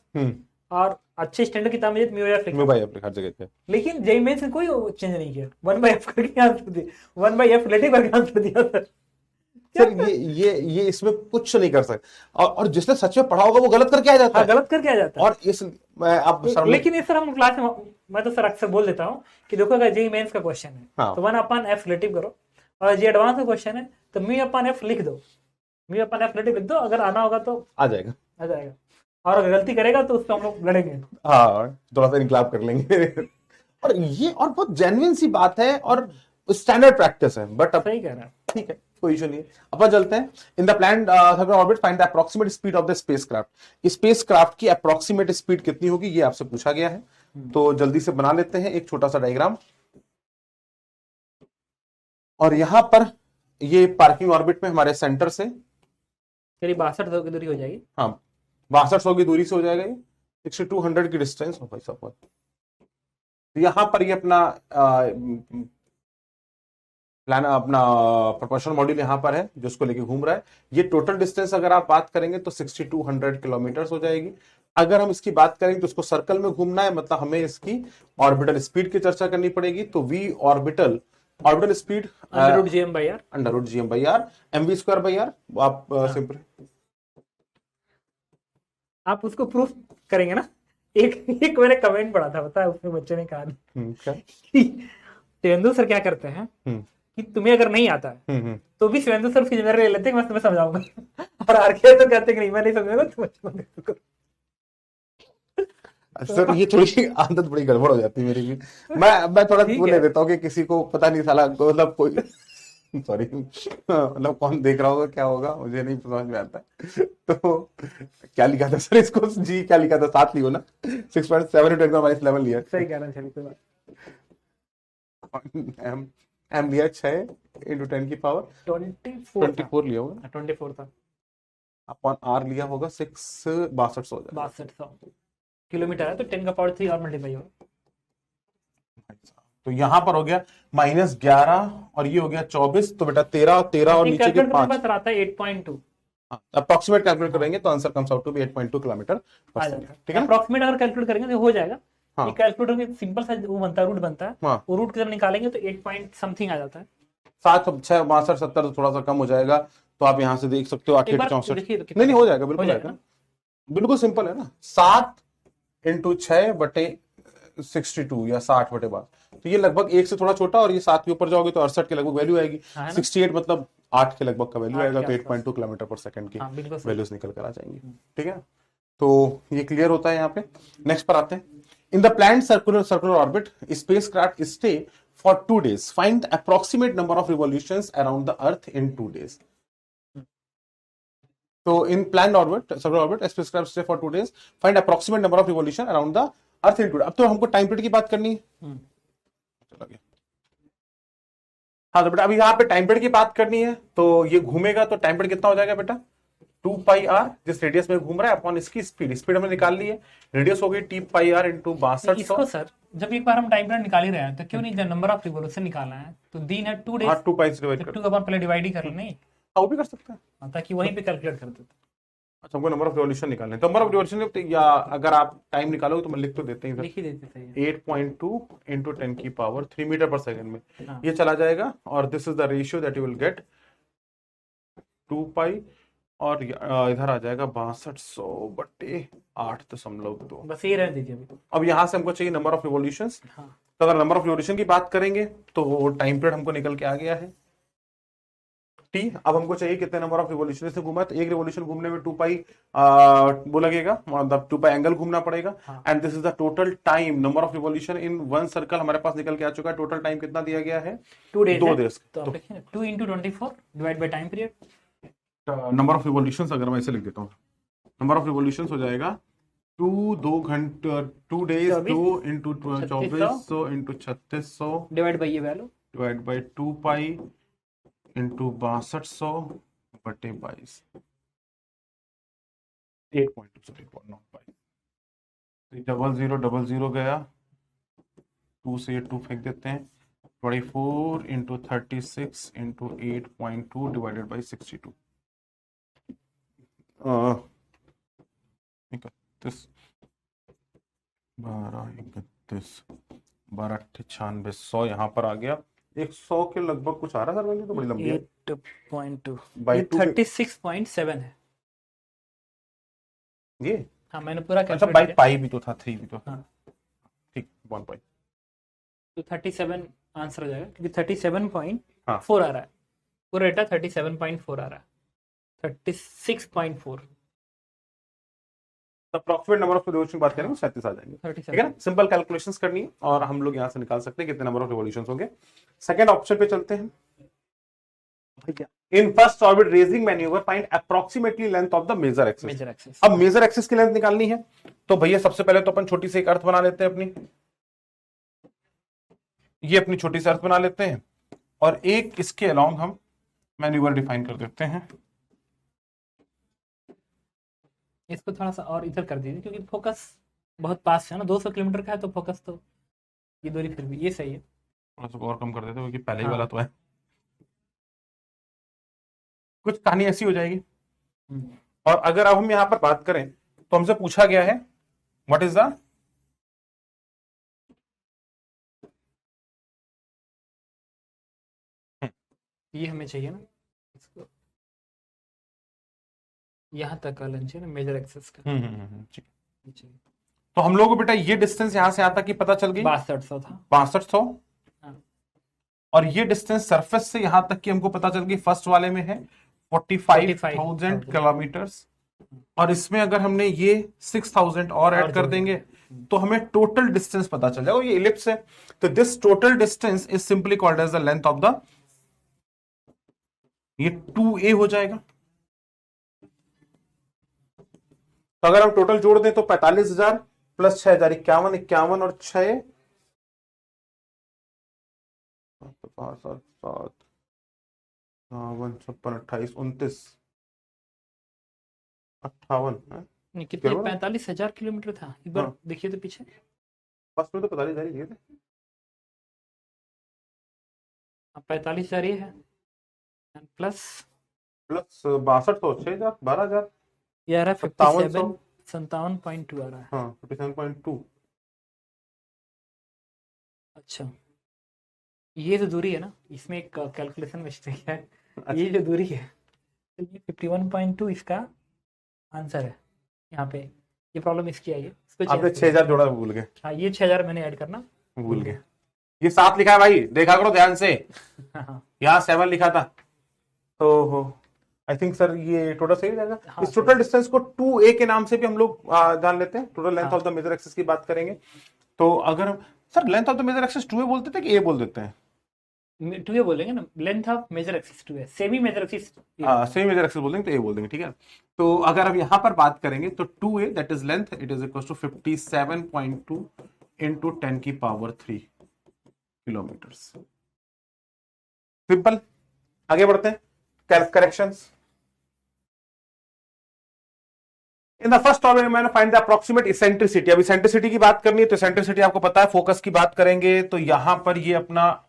और अच्छे स्टैंडर्ड किताब में म्यू बाई एफ लिखा, मैं भाई अपने हर जगह पे लेकिन जेईई मेंस ने कोई चेंज नहीं किया, 1 बाई एफ करके आंसर दिया, 1 बाई एफ रिलेटिव करके आंसर दिया सर। सर ये इसमें कुछ नहीं कर सकते, और जिसने सच में पढ़ा होगा वो गलत करके आ जाता हाँ है, गलत करके आ जाता है। और इस मैं अब सर लेकिन ये सर हम क्लास में, मैं तो सर अक्सर बोल देता हूँ कि देखो अगर जेईई मेंस का क्वेश्चन है हाँ। तो 1 अपन एफ रिलेटिव करो, और जे एडवांस का क्वेश्चन है तो म्यू अपन एफ लिख दो, म्यू अपन एफ रिलेटिव लिख दो, अगर आना होगा तो आ जाएगा, आ जाएगा, और अगर गलती करेगा तो उस पर हम लोग लड़ेंगे। हाँ थोड़ा सा इनकलाब कर लेंगे। और ये और बहुत जेन्युइन सी बात है और स्टैंडर्ड प्रैक्टिस है, बट अब सही कह रहा है। ठीक है कोई इशू नहीं है, अपन चलते हैं। In the planned circular orbit find the approximate speed of the spacecraft, spacecraft की अप्रोक्सीमेट स्पीड कितनी होगी ये आपसे पूछा गया है, तो जल्दी से बना लेते हैं एक छोटा सा डायग्राम। और यहां पर ये पार्किंग ऑर्बिट में हमारे सेंटर से करीब 62 की दूरी हो जाएगी। हाँ 6200 की दूरी से हो जाएगा, ये 6200 की डिस्टेंस हो भाई साहब। यहां पर ये अपना प्लान, अपना प्रोपोर्शनल मॉड्यूल यहां पर है जो उसको लेके घूम रहा है। ये टोटल डिस्टेंस अगर आप बात करेंगे तो 6200 किलोमीटर हो जाएगी। अगर हम इसकी बात करेंगे तो उसको सर्कल में घूमना है, मतलब हमें इसकी ऑर्बिटल स्पीड की चर्चा करनी पड़ेगी, तो we orbital speed under root G M by R, mv square by R, आप सिंपल आप उसको प्रूफ करेंगे ना। एक मैंने कमेंट पढ़ा था, पता है उसमें बच्चे ने कहा कि शिवेंदु सर क्या करते हैं कि तुम्हें अगर नहीं आता है तो भी शिवेंदु सर उसकी जिम्मेदारी ले लेते हैं, मैं तुम्हें समझाऊंगा, और आरके तो कहते हैं कि नहीं मैं नहीं समझाऊंगा तुम। सर ये थोड़ी आदत बड़ी गड़बड़ हो जाती है मेरी भी, मैं थोड़ा वो ले देता हूँ कि किसी को पता नहीं साला, मतलब कोई सॉरी मतलब कौन देख रहा होगा क्या होगा मुझे नहीं समझ में आता है। तो क्या लिखा था सर इसको, जी क्या लिखा था, 7 लियो ना, 6.7 इंटू माइनस 11 लिया, सही कह रहे हैं। एम लिया 6 इंटू 10 की पावर 24 लिया होगा, 24 था, अपन आर लिया होगा 6, 6200 हो जाएगा, 6200 किलोमीटर है तो 10 का पावर 3 और मल्टीप्लाई होगा, तो यहां पर हो गया -11 और ये हो गया 24, तो बेटा 13 और नीचे के 5 आता है 8.2, अप्रोक्सीमेट कैलकुलेट करेंगे तो answer comes out to be 8.2 kilometre, ठीक है। अप्रोक्सीमेट अगर कैलकुलेट करेंगे तो हो जाएगा। हाँ। ये कैलकुलेटर में सिंपल सा वो बनता है, रूट बनता है, हाँ। वो रूट के जब निकालेंगे तो 8 पॉइंट समथिंग आ जाता है, 7, 6, 62, 70 थोड़ा सा कम हो जाएगा, तो आप यहां से देख सकते हो 8, 64, नहीं हो जाएगा, बिल्कुल आएगा, बिल्कुल सिंपल है ना, 7 इंटू 6/62 या 60/12, तो ये लगभग 1 से थोड़ा छोटा, और ये 7 के ऊपर जाओगे तो 68 के लगभग वैल्यू आएगी, 68 मतलब 8 के लगभग का वैल्यू आएगा, तो 8.2 किलोमीटर पर सेकंड की वैल्यूज निकल कर आ जाएंगी, ठीक है। तो ये क्लियर होता है यहाँ पे। नेक्स्ट पर आते हैं। In the planned circular orbit spacecraft stay for 2 days, find approximate number of revolutions around the earth in 2 days। तो in planned orbit circular orbit spacecraft stay for 2 days, find approximate number of revolution around the earth in 2 days। अब तो हमको time period की बात करनी है, हाँ तो बेटा अभी यहाँ पे टाइम पीरियड की बात करनी है, तो ये घूमेगा तो टाइम पीरियड कितना हो जाएगा बेटा, 2πr, जिस रेडियस में घूम रहा है अपॉन इसकी स्पीड हमने निकाल ली है, रेडियस हो गई t πr इंटू 6200। इसको सर जब एक बार हम टाइम पीरियड निकाल ही रहे हैं तो क्यों नहीं, जब नंबर ऑफ रिवॉल्यूशन निकालना है तो दिन है 2 days, 2π से डिवाइड कर, 2 का अपन पहले डिवाइड ही कर लें, नहीं वो भी कर सकते हैं, ताकि वहीं पे कैलकुलेट कर देते। अच्छा, हमको नंबर ऑफ रिवॉल्यूशन निकालने, तो नंबर ऑफ रिवॉल्यूशन या अगर आप टाइम निकालोगे तो मैं लिख तो देते हैं लिख ही देते सही है। 8.2 इंटू 10 की पावर 3 मीटर पर सेकंड में हाँ। ये चला जाएगा, और this is the ratio that you will get 2 पाई, और इधर आ जाएगा 6200/8.2। बस ये रहने दीजिए अभी। अब यहां से हमको चाहिए नंबर ऑफ रिवॉल्यूशंस, हाँ तो अगर नंबर ऑफ रिवॉल्यूशन की बात करेंगे तो वो टाइम पीरियड हमको निकल के आ गया है टी। अब हमको चाहिए कितने नंबर ऑफ रिवॉल्यूशन से घूमा, तो एक रिवॉल्यूशन घूमने में 2 पाई वो लगेगा, मतलब 2 पाई एंगल घूमना पड़ेगा, and this is the total time number of revolution in one circle हमारे पास निकल के आ चुका है। टोटल टाइम कितना दिया गया है? 2 डेज 2 डेज। तो आप लिखिए 2 into 24 divide by time period. Number of revolutions अगर मैं ऐसे लिख देता हूँ, नंबर ऑफ रिवॉल्यूशंस हो जाएगा 2 घंटे 2 days 2 into 2400 into 3600 divide by ये value divide by 2 pi into 6200/22 8.2 sorry not pi 0000 गया, 2 से 2 फेंक देते हैं, 24 इंटू 36 इंटू 8.2 डिवाइडेड बाई 62 31 12 96 100 यहाँ पर आ गया, 100 के लगभग कुछ आ रहा है सर, वैल्यू तो बड़ी लंबी है। 8.2 By ये 2 36.7 है। ये हाँ मैंने पूरा अच्छा, कैलकुलेट बाई किया पाई भी तो था, 3 भी तो, हाँ। ठीक 1 पाई, तो 37 आंसर हो जाएगा क्योंकि 37.4 हाँ। आ रहा है, पूरा डेटा 37.4 आ रहा है, 36.4 अप्रॉक्सीमेट नंबर ऑफ रिवॉल्यूशन बात करेंगे 37 आ जाएंगे, ठीक है ना। सिंपल कैलकुलेशंस करनी है और हम लोग यहाँ से निकाल सकते हैं कितने नंबर ऑफ रिवॉल्यूशंस होंगे। सेकंड ऑप्शन पे चलते हैं। In first orbit raising manoeuvre find approximately length of the major axis. Major axis. अब मेजर एक्सिस की लेंथ निकालनी है, तो भैया सबसे पहले तो अपन छोटी सी एक अर्थ बना लेते हैं अपनी, ये अपनी छोटी सी अर्थ बना लेते हैं, और एक इसके अलोंग हम मैन्यूवर डिफाइन कर देते हैं। इसको थोड़ा सा और इधर कर दीजिए क्योंकि फोकस बहुत पास है ना, 200 किलोमीटर का है तो फोकस तो ये दूरी फिर भी ये सही है। थोड़ा सा और कम कर देते हैं क्योंकि पहले ही हाँ। वाला तो है। कुछ कहानी ऐसी हो जाएगी। और अगर अब हम यहां पर बात करें तो हमसे पूछा गया है व्हाट इज द ये हमें चाहिए ना, इसको यहाँ तक का लेंथ चाहिए ना मेजर एक्सिस का। ठीक। ये चाहिए। तो हम लोग को बेटा ये डिस्टेंस यहां से यहां तक की पता चल गई 6200 था। 6200, हाँ। और ये डिस्टेंस सरफेस से यहां तक की हमको पता चल गई फर्स्ट वाले में है 45,000 किलोमीटर्स, और इसमें अगर हमने ये 6,000 और ऐड कर देंगे तो हमें टोटल डिस्टेंस पता चल जाएगा। ये इलिप्स है, तो this total distance is simply called as the length of the, ये 2a हो जाएगा। तो अगर हम टोटल जोड़ दें तो 45,000 प्लस 6,000 51, 51 और 6 5 7 7 52 56 28 29 58 नहीं कितने, क्या हुआ? 45,000 किलोमीटर था। एक बार हाँ। देखिए तो पीछे फर्स्ट में तो 45,000 ही दिए थे। 45,000 ये है प्लस प्लस 6200 6,000 12,000 ये आ रहा है 57,000 57.2 आ रहा है। हाँ 57.2। अच्छा ये जो दूरी है ना, इसमें एक कैलकुलेशन मिस्टेक है। ये जो दूरी है तो ये 51.2 इसका आंसर है। यहाँ पे ये प्रॉब्लम इसकी आई है, इसको आपने change 6,000 जोड़ा भूल गए, हाँ ये 6,000 मैंने ऐड करना भूल गए। ये 7 लिखा है भाई, देखा करो ध्यान से, हाँ यहाँ 7 लिखा था। तो आई थिंक सर ये टोटल सही हो जाएगा। हाँ, इस टोटल डिस्टेंस को 2a के नाम से भी हम लोग जान लेते हैं। टोटल लेंथ हाँ। ऑफ द मेजर एक्सिस की बात करेंगे तो अगर sir length of the major axis 2a बोलते थे कि a बोल देते हैं? 2a बोलेंगे ना, लेंथ ऑफ मेजर एक्सिस 2 है, semi major axis semi major axis बोल देंगे तो a बोल देंगे, ठीक है। तो अगर हम यहाँ पर बात करेंगे तो 2a that is length, it is equal to 57.2 into 10 की पावर 3 किलोमीटर। सिंपल, आगे बढ़ते हैं corrections. In the first order मैंने फाइंड द अप्रोक्सीमेट इसेंट्रिसिटी। अब इसेंट्रिसिटी की बात करनी है तो इसेंट्रिसिटी आपको पता है, फोकस की बात करेंगे तो यहां पर ये अपना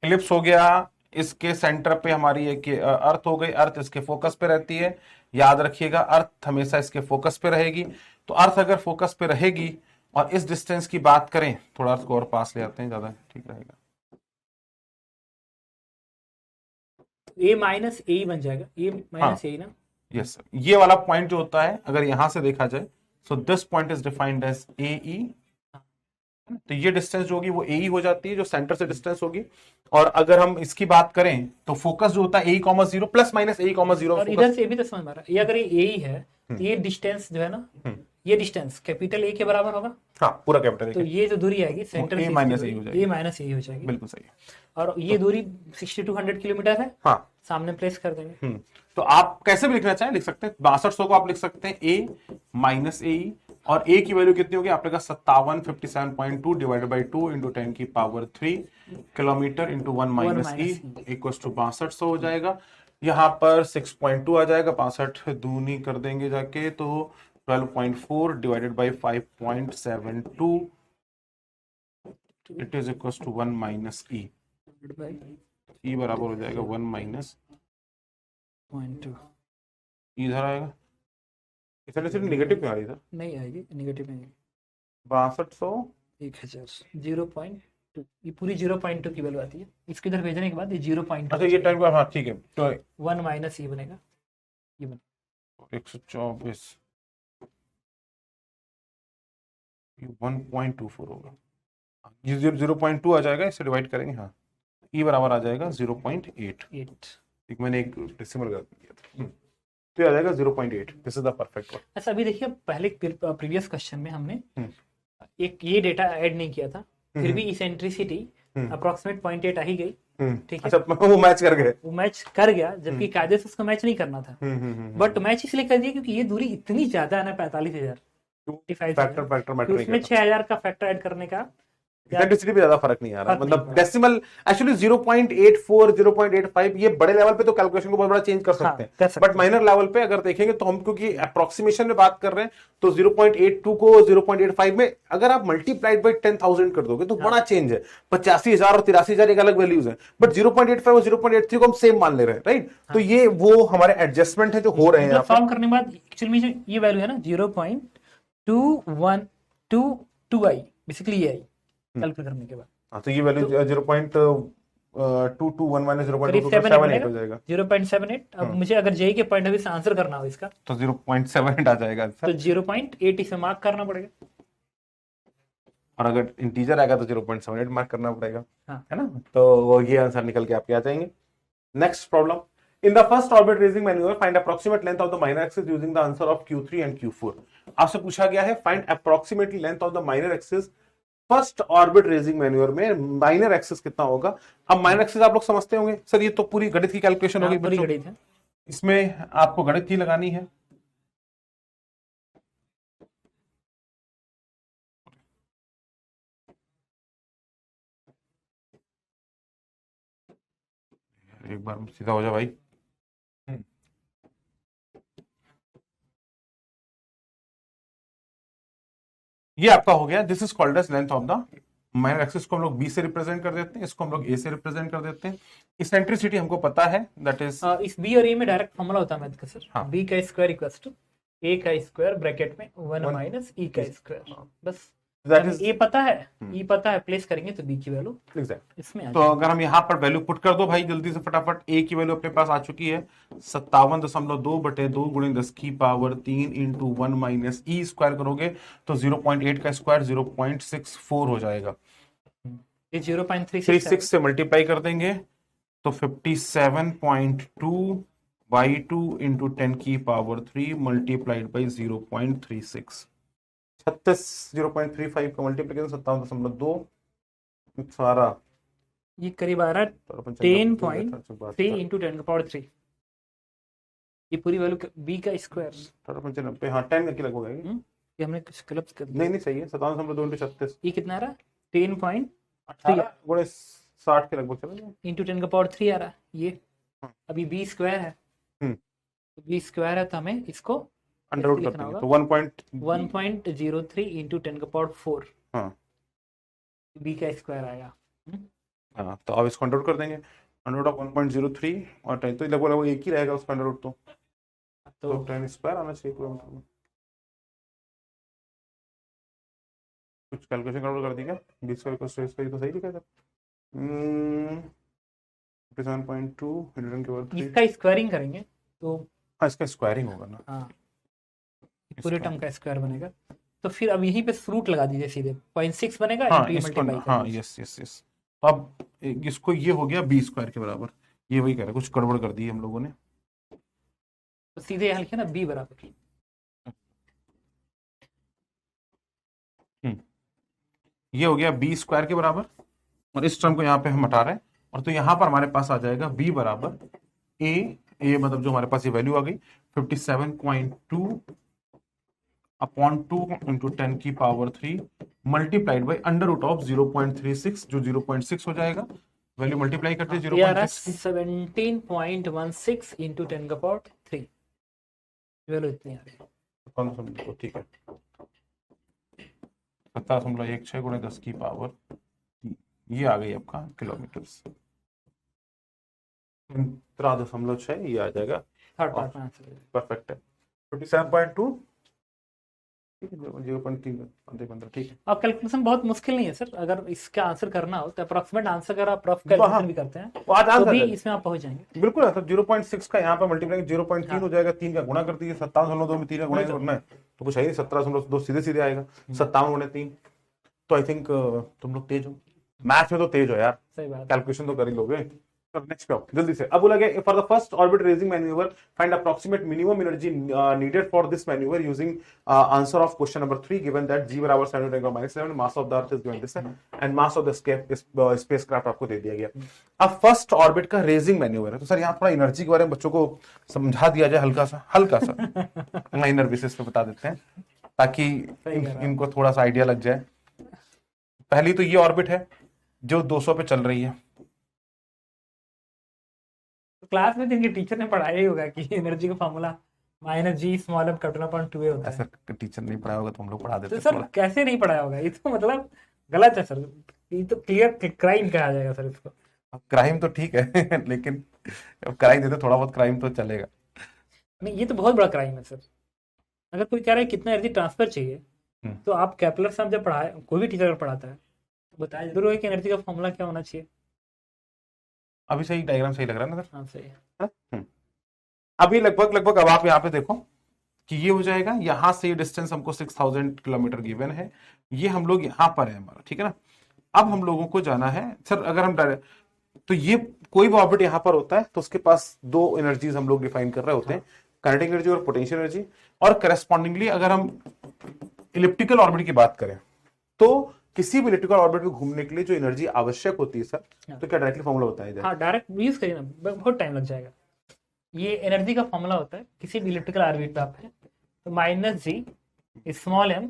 इलिप्स हो गया, इसके सेंटर पे हमारी एक अर्थ हो गई, अर्थ इसके फोकस पे रहती है, याद रखिएगा अर्थ हमेशा इसके फोकस पे रहेगी। तो अर्थ अगर फोकस पे रहेगी और इस डिस्टेंस की बात करें, थोड़ा अर्थ को और पास ले आते हैं, ज्यादा ठीक रहेगा। ए माइनस ए बन जाएगा, ए माइनस ए ना। यस सर, ये वाला पॉइंट जो होता है अगर यहां से देखा जाए, so this point is defined as a e. तो ये डिस्टेंस जो होगी वो ए हो जाती है, जो सेंटर से डिस्टेंस होगी। और अगर हम इसकी बात करें तो फोकस जो होता है ए कॉमा जीरो प्लस माइनस ए कॉमा जीरो। और इधर से भी तो समझ में आ रहा है, ये अगर ये ही है तो ये डिस्टेंस जो है ना, ये डिस्टेंस कैपिटल ए के बराबर होगा। हाँ, पूरा कैपिटल तो ये जो दूरी आएगी सेंटर ए से माइनस ए हो जाएगी। ए माइनस ए हो जाएगी, बिल्कुल सही है। और ये दूरी 60 to 100 किलोमीटर है। हाँ, सामने प्लेस कर देंगे। तो आप कैसे भी लिखना चाहें लिख सकते हैं, 6200 को आप लिख सकते हैं ए माइनस ए, और ए की वैल्यू कितनी होगी आपके पास 5757.2 डिवाइडेड बाई 2 इंटू 10 की power 3 kilometre into 1 minus E equal to 6200 हो जाएगा। यहाँ पर 6.2 आ जाएगा, 62 दूनी कर देंगे जाके, तो 12.4 divided by 5.72 it is equal to 1 minus e. E बराबर हो जाएगा 1 माइनस 0.2। इधर आएगा, इधर सिर्फ निगेटिव में आ रही था, नहीं आएगी, नेगेटिव में 6200 1000 0.2। ये पूरी 0.2 की वैल्यू आती है, इसको इधर भेजने के बाद ये 0.2। अच्छा ये टाइम का, हाँ ठीक है, तो 1 माइनस ई बनेगा, ये बनेगा 124 1.24 होगा, ये 0.2 आ जाएगा, इसे डिवाइड करेंगे। हाँ, ई बराबर आ जाएगा 0.8। एक मैंने एक डेसिमल कर दिया था, तो ये आ जाएगा 0.8। This is the perfect one. अच्छा, अभी देखिए पहले प्रीवियस क्वेश्चन में हमने एक ये डेटा ऐड नहीं किया था, फिर भी इसेंट्रिसिटी अप्रोक्सीमेट 0.8 आ ही गई। ठीक है, अच्छा वो मैच कर गए, वो मैच कर गया, जबकि कायदे से उसको मैच नहीं करना था। बट मैच इसलिए कर दिया क्योंकि ये दूरी इतनी ज्यादा है ना, 45,000 फैक्टर मैटर नहीं उसमें 6,000 का फैक्टर ऐड करने का इसेंट्रिसिटी पे ज्यादा फर्क नहीं आ रहा, फर्क नहीं मतलब पड़ा। डेसिमल एक्चुअली 0.84 0.85 ये बड़े लेवल पे तो कैलकुलेशन को बहुत बड़ा चेंज कर सकते कर हैं, सकते बट माइनर लेवल पे अगर देखेंगे तो हम क्योंकि अप्रोक्सीमेशन में बात कर रहे हैं, तो 0.82 को 0.85 में अगर आप मल्टीप्लाइड बाई 10,000 कर दोगे तो बड़ा चेंज है। 85,000 और 83,000 एक अलग वैल्यूज है, बट 0.85 और 0.83 को हम सेम मान ले रहे हैं, राइट। तो ये वो हमारे एडजस्टमेंट है जो हो रहे हैं। सॉल्व करने के बाद एक्चुअली में ये वैल्यू है ना 0.2122i, बेसिकली ये आई कैलकुलेट करने के बाद। हाँ, तो ये वैल्यू 0.221 माइनस 0.78 हो जाएगा 0.78। अब मुझे अगर जेई के पॉइंट ऑफ व्यू से आंसर करना हो इसका, तो 0.78 आ जाएगा तो 0.8 इसे मार्क करना पड़ेगा, और अगर इंटीजर आएगा तो 0.78 मार्क करना पड़ेगा। हाँ। है ना, तो ये आंसर निकल के आपके आ जाएंगे। Next problem, in the first orbit raising manoeuvre find approximate length of the minor axis using the answer of Q3 and Q4। आपसे पूछा गया है find approximately length of the minor axis first orbit raising manoeuvre में minor axis कितना होगा। अब minor axis आप लोग समझते होंगे सर, ये तो पूरी गणित की कैलकुलेशन होगी पूरी बच्चों, गणित है। इसमें आपको गणित ही लगानी है। एक बार सीधा हो जा भाई। ये आपका हो गया, this is called as length of the minor axis को हम लोग बी से रिप्रेजेंट कर देते हैं, इसको हम लोग ए से रिप्रेजेंट कर देते हैं। इसेंट्रिसिटी हमको पता है, दैट इज इस बी और ए में डायरेक्ट फॉर्मूला होता है मैथ का सर, हाँ। बी का स्क्वायर इक्वल्स टू ए का स्क्वायर ब्रैकेट में 1 माइनस ई का स्क्वायर, बस दैट इज ए पता है, ई पता है, प्लेस करेंगे तो बी की वैल्यू एग्जैक्ट। इसमें आ तो अगर हम यहाँ पर वैल्यू पुट कर दो भाई जल्दी से फटाफट, ए की वैल्यू अपने पास आ चुकी है 57.2 बटे 2 गुणे 10 की power 3 into 1 minus E square करोगे तो 0.8 का स्क्वायर 0.64 हो जाएगा। ये 0.36 से मल्टीप्लाई कर देंगे तो 57.2 बाई 2 इंटू 10 की पावर 3 मल्टीप्लाइड बाई 0.36, 0.35 का मल्टीप्लिकेशन 57.2 सारा ये करीब आ रहा है 10.3 इंटू 10 का पावर 3। ये पूरी वैल्यू बी का स्क्वायर 95, हाँ 10 का लगभग आएगी। ये हमने कुछ गलत कर दिया। नहीं सही है, 57.2 इंटू 36, ये कितना आ रहा है 10.3 गुणे 60 के लगभग चला जाए इंटू 10 का पावर 3 आ रहा है। ये अभी बी स्क्वायर है, बी स्क्वायर है तो हमें इसको अंडर रूट करते हैं तो 1.03 इंटू 10 का पावर 4 हाँ बी का स्क्वायर आएगा। हाँ, तो अब इसको अंडर रूट कर देंगे अंडर रूट ऑफ 1.03 और 10 तो लगभग एक ही रहेगा उसका अंडर रूट तो 10 स्क्वायर आना चाहिए पूरा मतलब। कुछ कैलकुलेशन गड़बड़ कर दी क्या? 20 स्क्वायर को स्ट्रेस तो सही लिखा था। 57.2 100 के बाद 3। इसका स्क्वायरिंग करेंगे तो हाँ इसका स्क्वायरिंग होगा ना। हाँ पूरे टर्म का स्क्वायर बनेगा। तो फिर अब यहीं पे रूट लगा दीजिए सीधे 0.6 बनेगा हाँ इंटू इसको मल्टीप्लाई कर हाँ दीजिए। Yes yes yes. तो अब इसको ये हो गया बी स्क्वायर के बराबर। ये वही कह रहा है, कुछ गड़बड़ कर दी हम लोगों ने। तो सीधे यहाँ लिखे ना बी बराबर। ये हो गया बी स्क्वायर के बराबर और इस टर्म को यहाँ पे हम हटा रहे हैं और तो यहाँ पर हमारे पास आ जाएगा बी बराबर ए मतलब जो हमारे पास ये वैल्यू आ गई 57.2 अपॉन 2 इंटू 10 की power 3 multiplied by under root of 0.36 जो 0.6 हो जाएगा। वैल्यू मल्टीप्लाई करते हैं 0.6 की 17.16 इंटू 10 का पावर 3 वैल्यू इतनी आ रही है। कौन सा तो ठीक है 17.16 गुणे 10 की पावर 3 ये आ गई आपका किलोमीटर। 17.6 ये आ जाएगा थर्ड पार्ट में आंसर। परफेक्ट है 57.2 0.3 ठीक है। अब कैलकुलेशन बहुत मुश्किल नहीं है सर, अगर इसका आंसर करना हो तो अप्रोक्सीमेट आंसर अगर आप रफ कैलकुलेशन भी करते हैं तो भी इसमें आप पहुंच जाएंगे। बिल्कुल सर 0.6 का यहाँ पे मल्टीप्लाई 0.3 हो जाएगा 3 का गुणा कर दीजिए 57.2 में 3 का गुणा करना है तो कुछ है नहीं 17.2 सीधे सीधे आएगा 57 गुणे 3। तो आई थिंक तुम लोग तेज हो मैथ्स में तो तेज हो यार सही बात कैलकुलेशन तो कर ही लोगे। नेक्स्ट पे जल्दी से अब बोला गया for the first orbit raising manoeuvre find approximate minimum energy needed for this manoeuvre using answer of question number 3 given that g बराबर 7 मास of the earth is given this and mass of the spacecraft आपको दे दिया गया। अब first orbit का raising manoeuvre है तो sir यहाँ थोड़ा एनर्जी के बारे में बच्चों को समझा दिया जाए हल्का सा माइनर बेसिस पे बता देते हैं ताकि इनको थोड़ा सा आइडिया लग जाए। पहली तो ये ऑर्बिट है जो 200 पे चल रही है। क्लास में इनके टीचर ने पढ़ाया ही होगा कि एनर्जी का formula minus G small m capital upon 2a होता है। ऐसा टीचर नहीं पढ़ाया होगा तो हम लोग पढ़ा देते तो सर कैसे नहीं पढ़ाया होगा, ये तो मतलब गलत है सर, ये तो क्लियर क्राइम कहा जाएगा सर इसको। क्राइम तो ठीक है लेकिन क्राइम देते थोड़ा बहुत क्राइम तो चलेगा। नहीं ये तो बहुत बड़ा क्राइम है सर। अगर कोई कह रहा है कितना एनर्जी ट्रांसफर चाहिए तो आप कैपलर साहब जब पढ़ाए कोई भी टीचर अगर पढ़ाता है तो बताया जरूर है कि एनर्जी का फॉर्मूला क्या होना चाहिए। अभी सही डायग्राम सही लग रहा है ना सर? हाँ सही है। अभी लगभग अब आप यहाँ पे देखो कि ये हो जाएगा यहाँ से ये डिस्टेंस हमको 6000 किलोमीटर गिवन है ये हम लोग यहाँ पर है हमारा ठीक है ना। अब हम लोगों को जाना है सर अगर हम डायरेक्ट तो ये कोई भी ऑर्बिट यहाँ पर होता है तो उसके पास दो एनर्जीज हम लोग डिफाइन कर रहे होते हैं काइनेटिक एनर्जी और पोटेंशियल एनर्जी और करस्पॉन्डिंगली अगर हम इलिप्टिकल ऑर्बिट की बात करें तो किसी भी इलिप्टिकल ऑर्बिट में घूमने के लिए जो एनर्जी आवश्यक होती है सर तो क्या डायरेक्टली फॉर्मूला बताया जाए? हाँ डायरेक्ट यूज करिए ना, बहुत टाइम लग जाएगा। ये एनर्जी का फॉर्मूला होता है किसी भी इलेक्ट्रिकल ऑर्बिट पे आप है तो minus G small m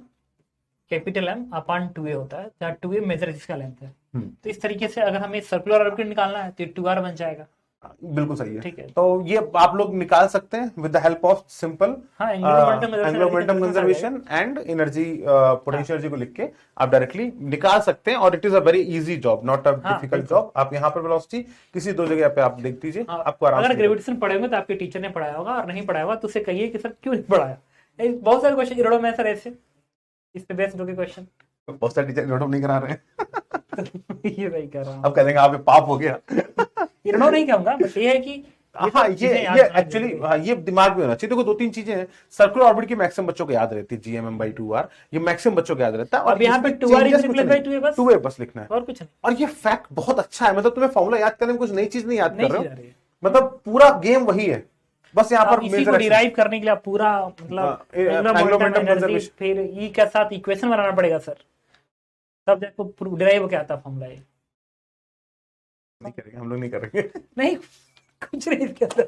capital M upon 2a होता है जहाँ 2a मेजर जिसका लेंथ है। तो इस तरीके से अगर हमें सर्कुलर ऑर्बिट निकालना है तो 2r बन जाएगा। बिल्कुल सही है ठीक है तो ये आप लोग निकाल सकते हैं with the help of simple angular momentum conservation and energy potential energy को लिख के आप डायरेक्टली निकाल सकते हैं और it is a very easy job not a difficult job. आप यहाँ पर वेलोसिटी किसी दो जगह पे आप देख दीजिए आपको आराम से। अगर ग्रेविटेशन पढ़े होंगे तो आपके टीचर ने पढ़ाया होगा और नहीं पढ़ाया होगा तो उसे कहिए कि सर क्यों नहीं पढ़ाया। बहुत सारे क्वेश्चन इरोडो में सर ऐसे इस पे बेस्ड होके क्वेश्चन बहुत सारे टीचर इरोडो नहीं करा रहे हैं ये वही कर रहा हूँ। अब कह देंगे आप पाप हो गया इरोडो नहीं कहूंगा बट ये है कि हाँ ये एक्चुअली हाँ ये दिमाग में होना चाहिए। देखो दो तीन चीजें हैं सर्कुलर ऑर्बिट की मैक्सिमम बच्चों को याद रहती है gmm/2r ये मैक्सिमम बच्चों को याद रहता है और अब यहाँ पे 2a बस लिखना है और कुछ नहीं। और ये फैक्ट बहुत अच्छा है मतलब तुम्हें फॉर्मूला याद करने में कुछ नई चीज नहीं याद कर रहे हो मतलब पूरा गेम वही है बस यहाँ पर इसी को डिराइव करने के लिए आप पूरा मतलब एनर्जी फिर ई के साथ इक्वेशन बनाना पड़ेगा सर तब जाकर डिराइव होके आता फॉर्मूला। नहीं करेंगे हम लोग नहीं करेंगे नहीं कुछ नहीं इसके अंदर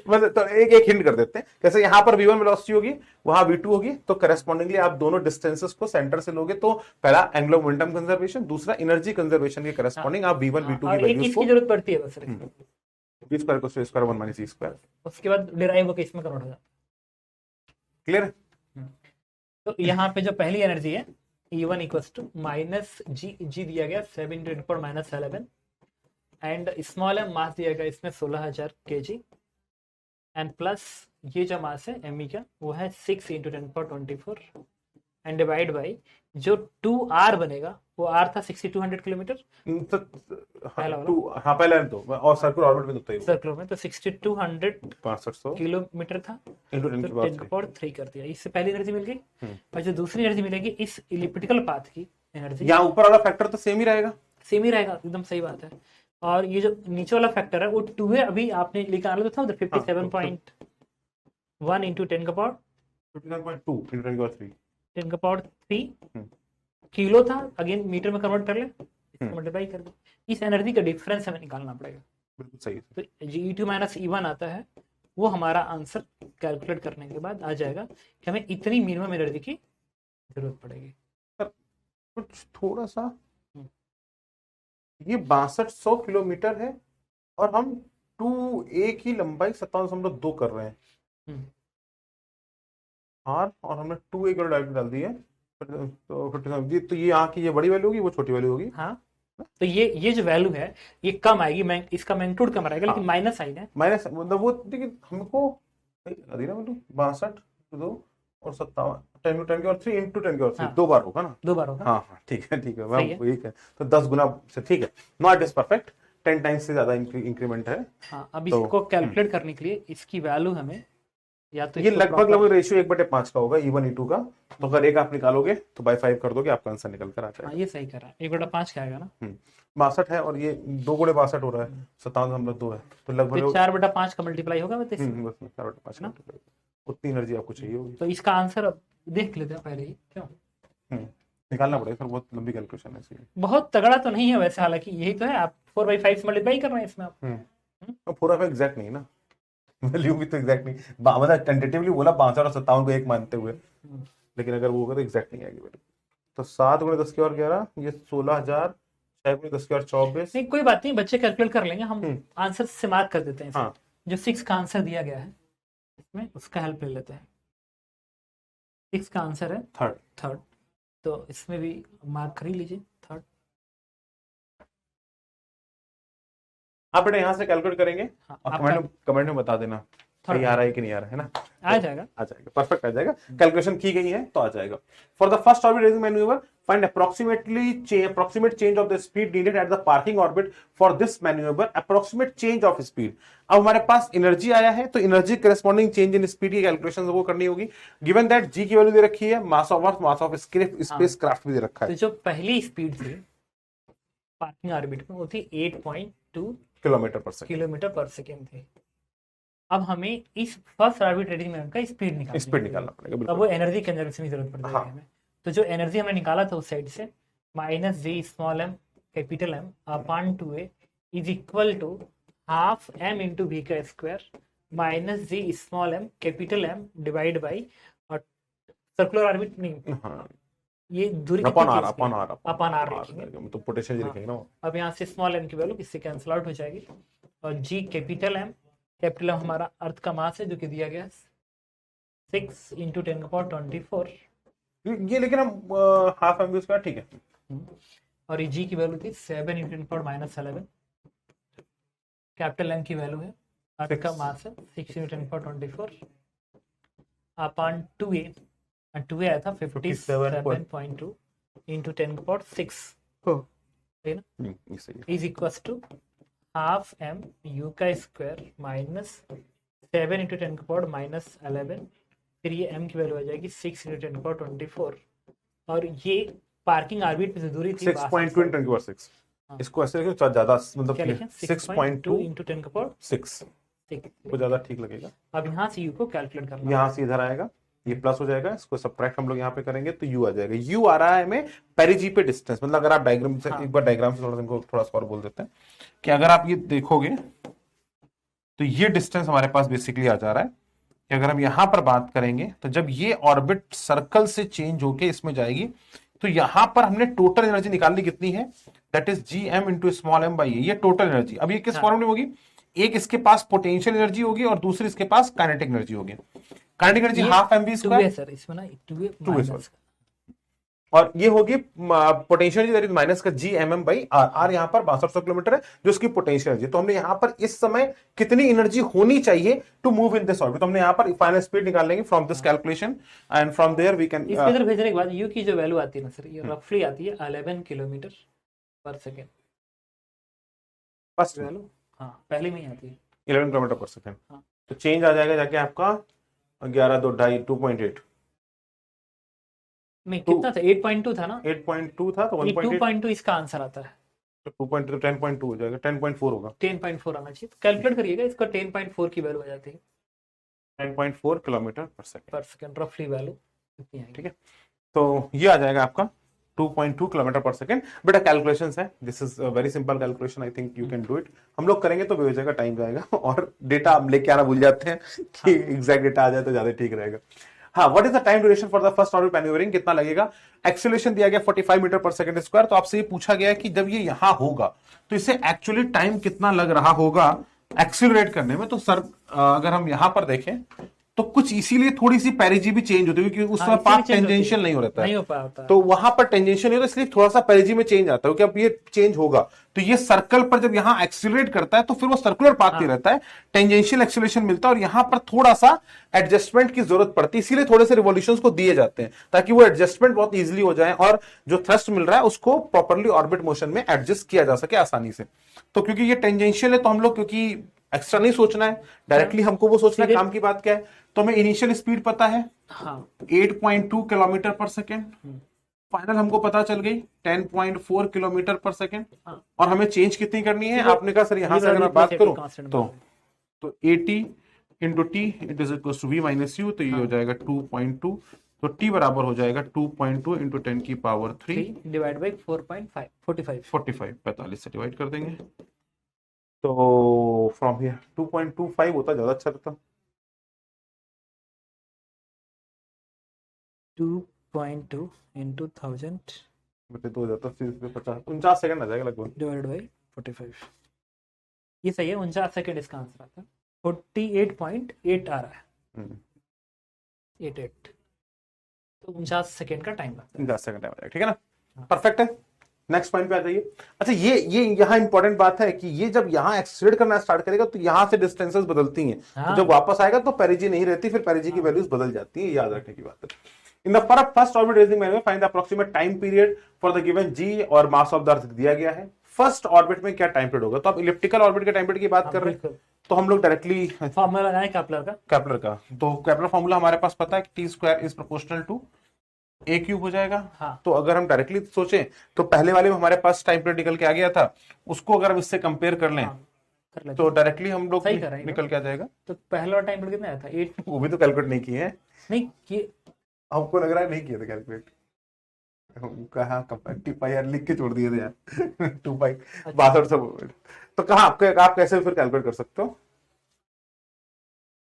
बस तो एक हिंट कर देते हैं जैसे यहाँ पर v1 वेलोसिटी होगी वहां v2 होगी तो करस्पॉन्डिंगली आप दोनों डिस्टेंसेस को सेंटर से लोगे तो पहला एंगुलर मोमेंटम कंजर्वेशन दूसरा एनर्जी कंजर्वेशन के करस्पॉन्डिंग आप v1 v2 की वैल्यूज को जरूरत पड़ती है बस b स्क्वायर को स्क्वायर 1 माइनस e स्क्वायर उसके बाद डिराइव होकर इसमें कन्वर्ट हो जाता है। क्लियर है? तो यहाँ पे जो पहली एनर्जी है E1 इक्वल्स टू माइनस जी दिया गया 7 × 10⁻11 एंड स्मॉल एम मास दिया गया इसमें 16,000 kg एंड प्लस ये जो मास है एम का वो है 6 × 10⁻24 एंड डिवाइड बाई जो 2R बनेगा वो आर था 6200 किलोमीटर पहला वाला। हाँ पहला तो और सर्कुलर ऑर्बिट में तो ही सर्कुलर में तो 6200 6500 किलोमीटर था into 10 तो 10⁻3 कर दिया, इससे पहली एनर्जी मिल गई। और जो दूसरी एनर्जी मिलेगी इस इलिप्टिकल पाथ की एनर्जी, यहाँ ऊपर वाला फैक्टर तो सेम ही रहेगा, सेम ही रहेगा, एकदम सही बात है। और ये जो नीचे वाला फैक्टर है वो 2 है, अभी आपने निकाला था उधर 57.1 × 10⁻3 किलो था, अगेन मीटर में कन्वर्ट कर ले, मल्टीप्लाई कर दो, इस एनर्जी का डिफरेंस हमें निकालना पड़ेगा। बिल्कुल सही है। तो E2 - E1 आता है, वो हमारा आंसर कैलकुलेट करने के बाद आ जाएगा कि हमें इतनी मिनिमम एनर्जी की जरूरत पड़ेगी। कुछ थोड़ा सा ये 6200 किलोमीटर है और हम 2A की लंबाई 57.2 कर रहे हैं और हमने 2A की डायरेक्ट डाल दी है, तो ये यहाँ की ये बड़ी वैल्यू होगी, वो छोटी वैल्यू होगी। हाँ, तो ये जो वैल्यू है ये कम आएगी, इसका मैग्नीट्यूड कम रहेगा, लेकिन माइनस साइन है, माइनस मतलब वो देखिए हमको 62 2 और 57 10 और 3 × 10 दो बार होगा ना, 2 बार होगा। हाँ ठीक है ठीक है, तो 10 गुना से ठीक है, नॉट इज परफेक्ट, 10 टाइम्स से ज्यादा इंक्रीमेंट है। हाँ, अब इसको कैलकुलेट करने के लिए इसकी वैल्यू हमें या तो ये लगभग रेशियो 1/5 का होगा E1 E2 का, तो अगर एक आप निकालोगे तो बाय 5 कर दोगे, आपका आंसर निकल कर आ जाएगा। ये सही कर रहा है, 1/5 का आएगा ना, 62 है और ये 2 × 62 हो रहा है, 57.2 है, तो लगभग 4/5 का मल्टीप्लाई होगा, बस 4/5 का उतनी एनर्जी आपको चाहिए होगी। तो इसका आंसर अब देख लेते हैं पहले ही, क्यों निकालना पड़ेगा सर, बहुत लंबी कैलकुलेशन है इसलिए। बहुत तगड़ा तो नहीं है वैसे, हालांकि यही तो है, आप 4/5 से मल्टीप्लाई कर रहे हैं इसमें आप। पूरा एग्जैक्ट नहीं ना, वैल्यू भी तो एग्जैक्ट नहीं, मतलब टेंटेटिवली बोला 62 और 57 को एक मानते हुए, लेकिन अगर वो होगा तो एग्जैक्ट नहीं आएगी वैल्यू। तो 7 × 10 की और 11, ये 16,000, 6 × 10 की और 24। नहीं कोई बात नहीं, बच्चे कैलकुलेट कर लेंगे, हम आंसर से मार्क कर देते हैं। हाँ। जो 6 का आंसर दिया गया है इसमें उसका हेल्प ले लेते हैं। 6 का आंसर है थर्ड, तो इसमें भी मार्क कर ही लीजिए थर्ड। आप बेटा यहाँ से कैलकुलेट करेंगे, हाँ, कमेंट में बता देना सही आ रहा है कि नहीं आ रहा है ना, आ जाएगा परफेक्ट आ जाएगा, कैलकुलेशन की गई है तो आ जाएगा। For the first orbit raising manoeuvre find approximate change of the speed needed eight the parking orbit for this manoeuvre, approximate change of speed. अब हमारे पास एनर्जी आया है, तो energy corresponding change in speed की कैलकुलेशन वो करनी होगी। Given that जी की वैल्यू दे रखी है, mass of earth, mass of spacecraft भी दे रखा है। तो जो पहली स्पीड थी पार्किंग ऑर्बिट में वो थी 8.2 किलोमीटर पर सेकेंड थी। अब हमें इस फर्स्ट ऑर्बिट रेडिंग में का स्पीड निकालना पड़ेगा, अब वो एनर्जी कंजर्वेशन की जरूरत पड़ती है हमें। तो जो एनर्जी हमने निकाला था उस साइड से -g small m capital M upon 2a is equal to half m × v का square -g small m capital M divide by circular orbit नहीं, ये दूरी अपॉन r लिखेंगे, तो पोटेंशियल लिखेंगे ना। अब यहाँ से स्मॉल m की वैल्यू इससे कैंसिल आउट हो जाएगी और g कैपिटल M हमारा अर्थ का मास है जो कि दिया गया 6 × 10⁻24, ये लेकिन हम हाफ एम का ठीक है, और ये जी की वैल्यू थी 7 × 10⁻11, कैपिटल एम की वैल्यू है, अर्थ का मास है 6 × 10⁻24 अपॉन 2a, और 2a आया था 57.2 × 10⁻6, ठीक है ना, is equal to half m u का स्क्वायर -7 × 10⁻11, फिर ये m की वैल्यू आ जाएगी 6 × 10⁻24, और ये पार्किंग ऑर्बिट से दूरी थी 6.2 × 10⁻6, इसको ऐसे लिखो ज्यादा, मतलब 6.2 × 10⁻6 वो ज्यादा ठीक लगेगा। अब यहाँ से u को कैलकुलेट करना, यहाँ से इधर आएगा, ये प्लस हो जाएगा, इसको सबट्रैक्ट हम लोग यहाँ पे करेंगे तो u आ जाएगा। u आ रहा है हमें पेरिजी पे डिस्टेंस, मतलब अगर आप डायग्राम से एक बार डायग्राम से थोड़ा इनको थोड़ा सा और बोल देते हैं कि अगर आप ये देखोगे तो ये डिस्टेंस हमारे पास बेसिकली आ जा रहा है कि अगर हम यहाँ पर बात करेंगे तो जब ये ऑर्बिट सर्कल से चेंज होके इसमें जाएगी तो यहाँ पर हमने टोटल एनर्जी निकालनी कितनी है, that is gm × small m by ये टोटल एनर्जी। अब ये किस फॉर्म में होगी, एक इसके पास पोटेंशियल एनर्जी होगी और दूसरी इसके पास काइनेटिक एनर्जी होगी। Kinetic energy half mv square sir, इसमें ना 2a और ये होगी पोटेंशियल एनर्जी माइनस का G M M by R. R यहाँ पर 6200 किलोमीटर है जो इसकी पोटेंशियल एनर्जी। तो हमने यहाँ पर इस समय कितनी एनर्जी होनी चाहिए to move in this orbit, तो हमने यहाँ पर फाइनल स्पीड निकाल लेंगे from this calculation and from there we can. इसके इधर भेजने के बाद यू की जो वैल्यू आती है ना सर, ये रफली आती है 11 kilometre per second first value. हाँ, पहले में ही आती है 11 किलोमीटर पर सेकेंड। हाँ। तो चेंज आ जाएगा जाके आपका 11 2 ढाई 2.8 नहीं, Two- कितना था? 8.2 था ना? 8.2 था तो ये 1.8 2.2 इसका आंसर आता है। तो 2.2 तो 10.2 हो जाएगा, 10.4 होगा। 10.4 आना चाहिए, कैलकुलेट करिएगा, इसका 10.4 की वैल्यू आ जाती है 10.4 किलोमीटर पर सेकेंड। रफली वैल्यू कितनी आएगी? ठीक है, तो ये आ जाएगा आपका 2.2 किलोमीटर पर सेकेंड। बेटा कैलकुलेशन है, this is very simple calculation, I think you can do it. हम लोग करेंगे तो भी हो जाएगा, टाइम जाएगा और डेटा हम लेके आना भूल जाते हैं कि एग्जैक्ट डेटा आ जाए तो ज्यादा ठीक रहेगा। हाँ, what is the time duration for the first orbit manoeuvring, कितना लगेगा? एक्सेलरेशन दिया गया 45 मीटर पर सेकंड स्क्वायर। तो आपसे ये पूछा गया है कि जब ये यहां होगा तो इसे एक्चुअली टाइम कितना लग रहा होगा एक्सीलरेट करने में। तो सर अगर हम यहां पर देखें तो कुछ इसीलिए थोड़ी सी पेरिजी भी चेंज होती है क्योंकि उस समय पाथ टेंजेंशियल नहीं हो रहता है, नहीं हो पाता, तो वहां पर टेंजेंशियल नहीं होता, इसलिए थोड़ा सा पेरिजी में चेंज आता है। क्योंकि अब ये चेंज होगा तो ये सर्कल पर जब यहां एक्सीलरेट करता है तो फिर वो सर्कुलर पाथ ही रहता है, टेंजेंशियल एक्सीलरेशन मिलता है और यहां पर थोड़ा सा एडजस्टमेंट की जरूरत पड़ती है। इसीलिए थोड़े से रिवॉल्यूशंस को दिए जाते हैं ताकि वो एडजस्टमेंट बहुत इजीली हो जाए और जो थ्रस्ट मिल रहा है उसको प्रॉपर्ली ऑर्बिट मोशन में एडजस्ट किया जा सके आसानी से। तो क्योंकि ये टेंजेंशियल है तो हम लोग, क्योंकि एक्स्ट्रा नहीं सोचना है, डायरेक्टली हमको वो सोचना है काम की बात क्या है, तो हमें इनिशियल स्पीड पता है हाँ 8.2 किलोमीटर पर सेकेंड, फाइनल हमको पता चल गई 10.4 किलोमीटर पर सेकेंड। हाँ। और हमें चेंज कितनी करनी है? आपने कहा सर यहां से अगर मैं बात करूं तो 80 into T it is equal to V minus U, तो ये हो जाएगा 2.2। तो टी बराबर हो जाएगा 2.2 इंटू 10 की पावर 3 डिवाइड बाई 4.5 45 से डिवाइड कर देंगे तो फ्रॉम हियर 2.25 होता ज्यादा अच्छा रहता। 2.2 into 1000 बटे 2 हो जाता 50 49 सेकंड आ जाएगा लगभग डिवाइड बाई 45। ये सही है, 49 सेकंड इसका आंसर आता है। 48.8 आ रहा है 88, तो 49 सेकंड का टाइम लगता है। 50 सेकंड टाइम आ जाएगा, ठीक है ना, परफेक्ट है। नेक्स्ट पॉइंट पे आ जाइए। अच्छा ये यहाँ इंपॉर्टेंट बात है कि ये जब यहाँ एक्सीलरेट करना स्टार्ट करेगा तो यहाँ से डिस्टेंसेस बदलती हैं। हाँ। तो जब वापस आएगा तो पेरिजी नहीं रहती, फिर पेरिजी की वैल्यूज बदल जाती है, याद रखने की बात है। In the first orbit raising manual find the approximate time period for the given G और मास ऑफ द अर्थ दिया गया है। फर्स्ट ऑर्बिट में क्या टाइम पीरियड होगा? तो आप इलिप्टिकल ऑर्बिट के टाइम पीरियड की बात कर रहे हैं तो हम लोग डायरेक्टली फॉर्मूला लगाएं केपलर का। तो केपलर फॉर्मूला हमारे पास पता है कि T square is proportional to A cube हो जाएगा। हाँ। तो अगर हम डायरेक्टली सोचें तो पहले वाले में हमारे पास टाइम पीरियड निकल के आ गया था, उसको अगर हम इससे कंपेयर कर लें तो डायरेक्टली हम लोग निकल के आ जाएगा। तो पहला टाइम पीरियड कितना आया था? 8। वो भी तो कैलकुलेट नहीं किए हैं, नहीं किए, हमको लग रहा है नहीं किए थे कैलकुलेट। कहा पाई लिख के छोड़ दिए थे यार 2 पाई 6200। तो कहा आप कैसे फिर कैलकुलेट कर सकते हो?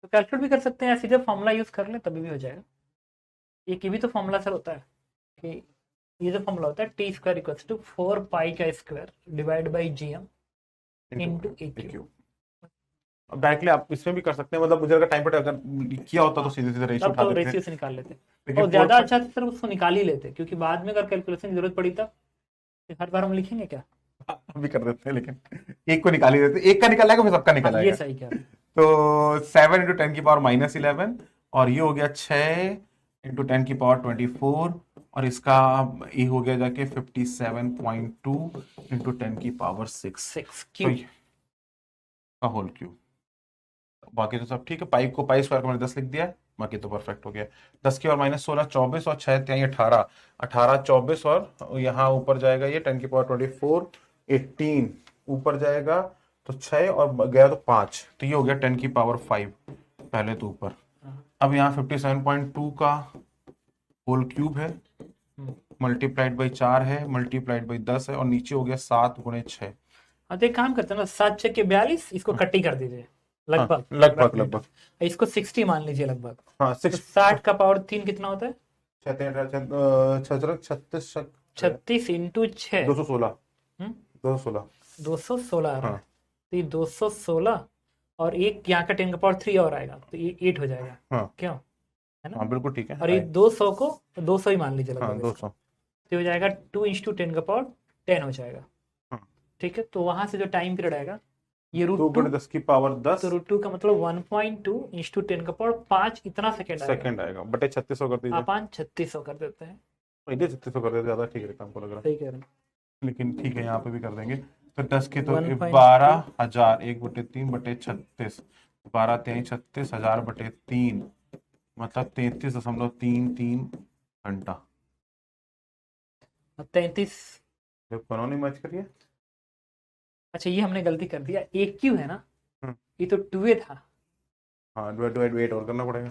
तो कैलकुलेट भी कर सकते हैं, सीधे फॉर्मूला यूज कर ले तभी भी हो जाएगा। एक ये भी तो फॉर्मूला सर होता है कि ये जो फॉर्मूला होता है T square equals to 4 pi का square divide by G M into A cube. अब डायरेक्टली आप इसमें भी कर सकते हैं, मतलब मुझे अगर टाइम पर अगर किया होता तो सीधे सीधे रेशियो उठा देते, रेशियो से निकाल लेते और ज्यादा अच्छा तो सर उसको निकाल ही लेते, क्योंकि बाद में अगर कैलकुलेशन की जरूरत पड़ी तब हर बार हम लिखेंगे क्या? अभी कर देते हैं, लेकिन एक को निकाल ही देते, एक का निकालेगा फिर सबका निकालेगा। ये सही क्या है। तो 7 इंटू 10 की पावर माइनस 11 और ये हो गया 6 इंटू 10 की पावर 24 और इसका ये हो गया जाके 57.2 इंटू 10 की पावर 6 क्यूब का होल क्यूब। बाकी तो सब ठीक है, पाइप को पाई स्क्वायर को मैंने 10 लिख दिया, बाकी तो परफेक्ट हो गया। 10 की और माइनस 16 24 और 6 18 18 24 और यहाँ ऊपर जाएगा ये 10 की पावर 24 18 ऊपर जाएगा तो 6 और गया तो 5, तो ये हो गया 10 की पावर 5 पहले तो ऊपर। अब यहाँ 57.2 का होल क्यूब है मल्टीप्लाइड बाई 4 है मल्टीप्लाइड बाई 10 है और नीचे हो गया 7 गुणे 6। अब एक काम करते हैं ना, 7 6 के 42, इसको कट्टी कर दीजिए लगभग इसको 60 मान लीजिए लगभग। हाँ 60 का पावर 3 कितना होता है? 36 इंटू 6 216 216 आ रहा है। तो ये 216 और एक यहाँ का 10 का पावर 3 और आएगा तो ये 8 हो जाएगा। क्यों? है ना? हाँ बिल्कुल ठीक है। और ये 200 को 200 ही मान लीजिए लगभग। 200 तो हो जाएगा 2 × 10⁻10 हो जाएगा। हाँ। ठीक है, तो वहां से जो टाइम पीरियड आएगा ये टू √2, बटे 10 की पावर 10 तो √2 का मतलब 1.2 × 10⁻5 इतना सेकेंड आएगा। सेकंड आएगा, बटे 3600 कर दीजिए। अपन 3600 कर देते हैं। पहले 3600 कर देते ज्यादा ठीक रहता हमको लग रहा है, सही कह रहे हैं। लेकिन ठीक है यहाँ पे भी कर देंगे। तो 10 के तो 1.2 12,000, 1/3/36, 12 3 36,000 बटे 3, मतलब 33.33 घंटा। और 33। जब कौन नहीं मैच करिए। अच्छा ये हमने गलती कर दिया, एक क्यों है ना, हम्म। ये तो 2 था। हाँ, डिवाइड 8 और करना पड़ेगा।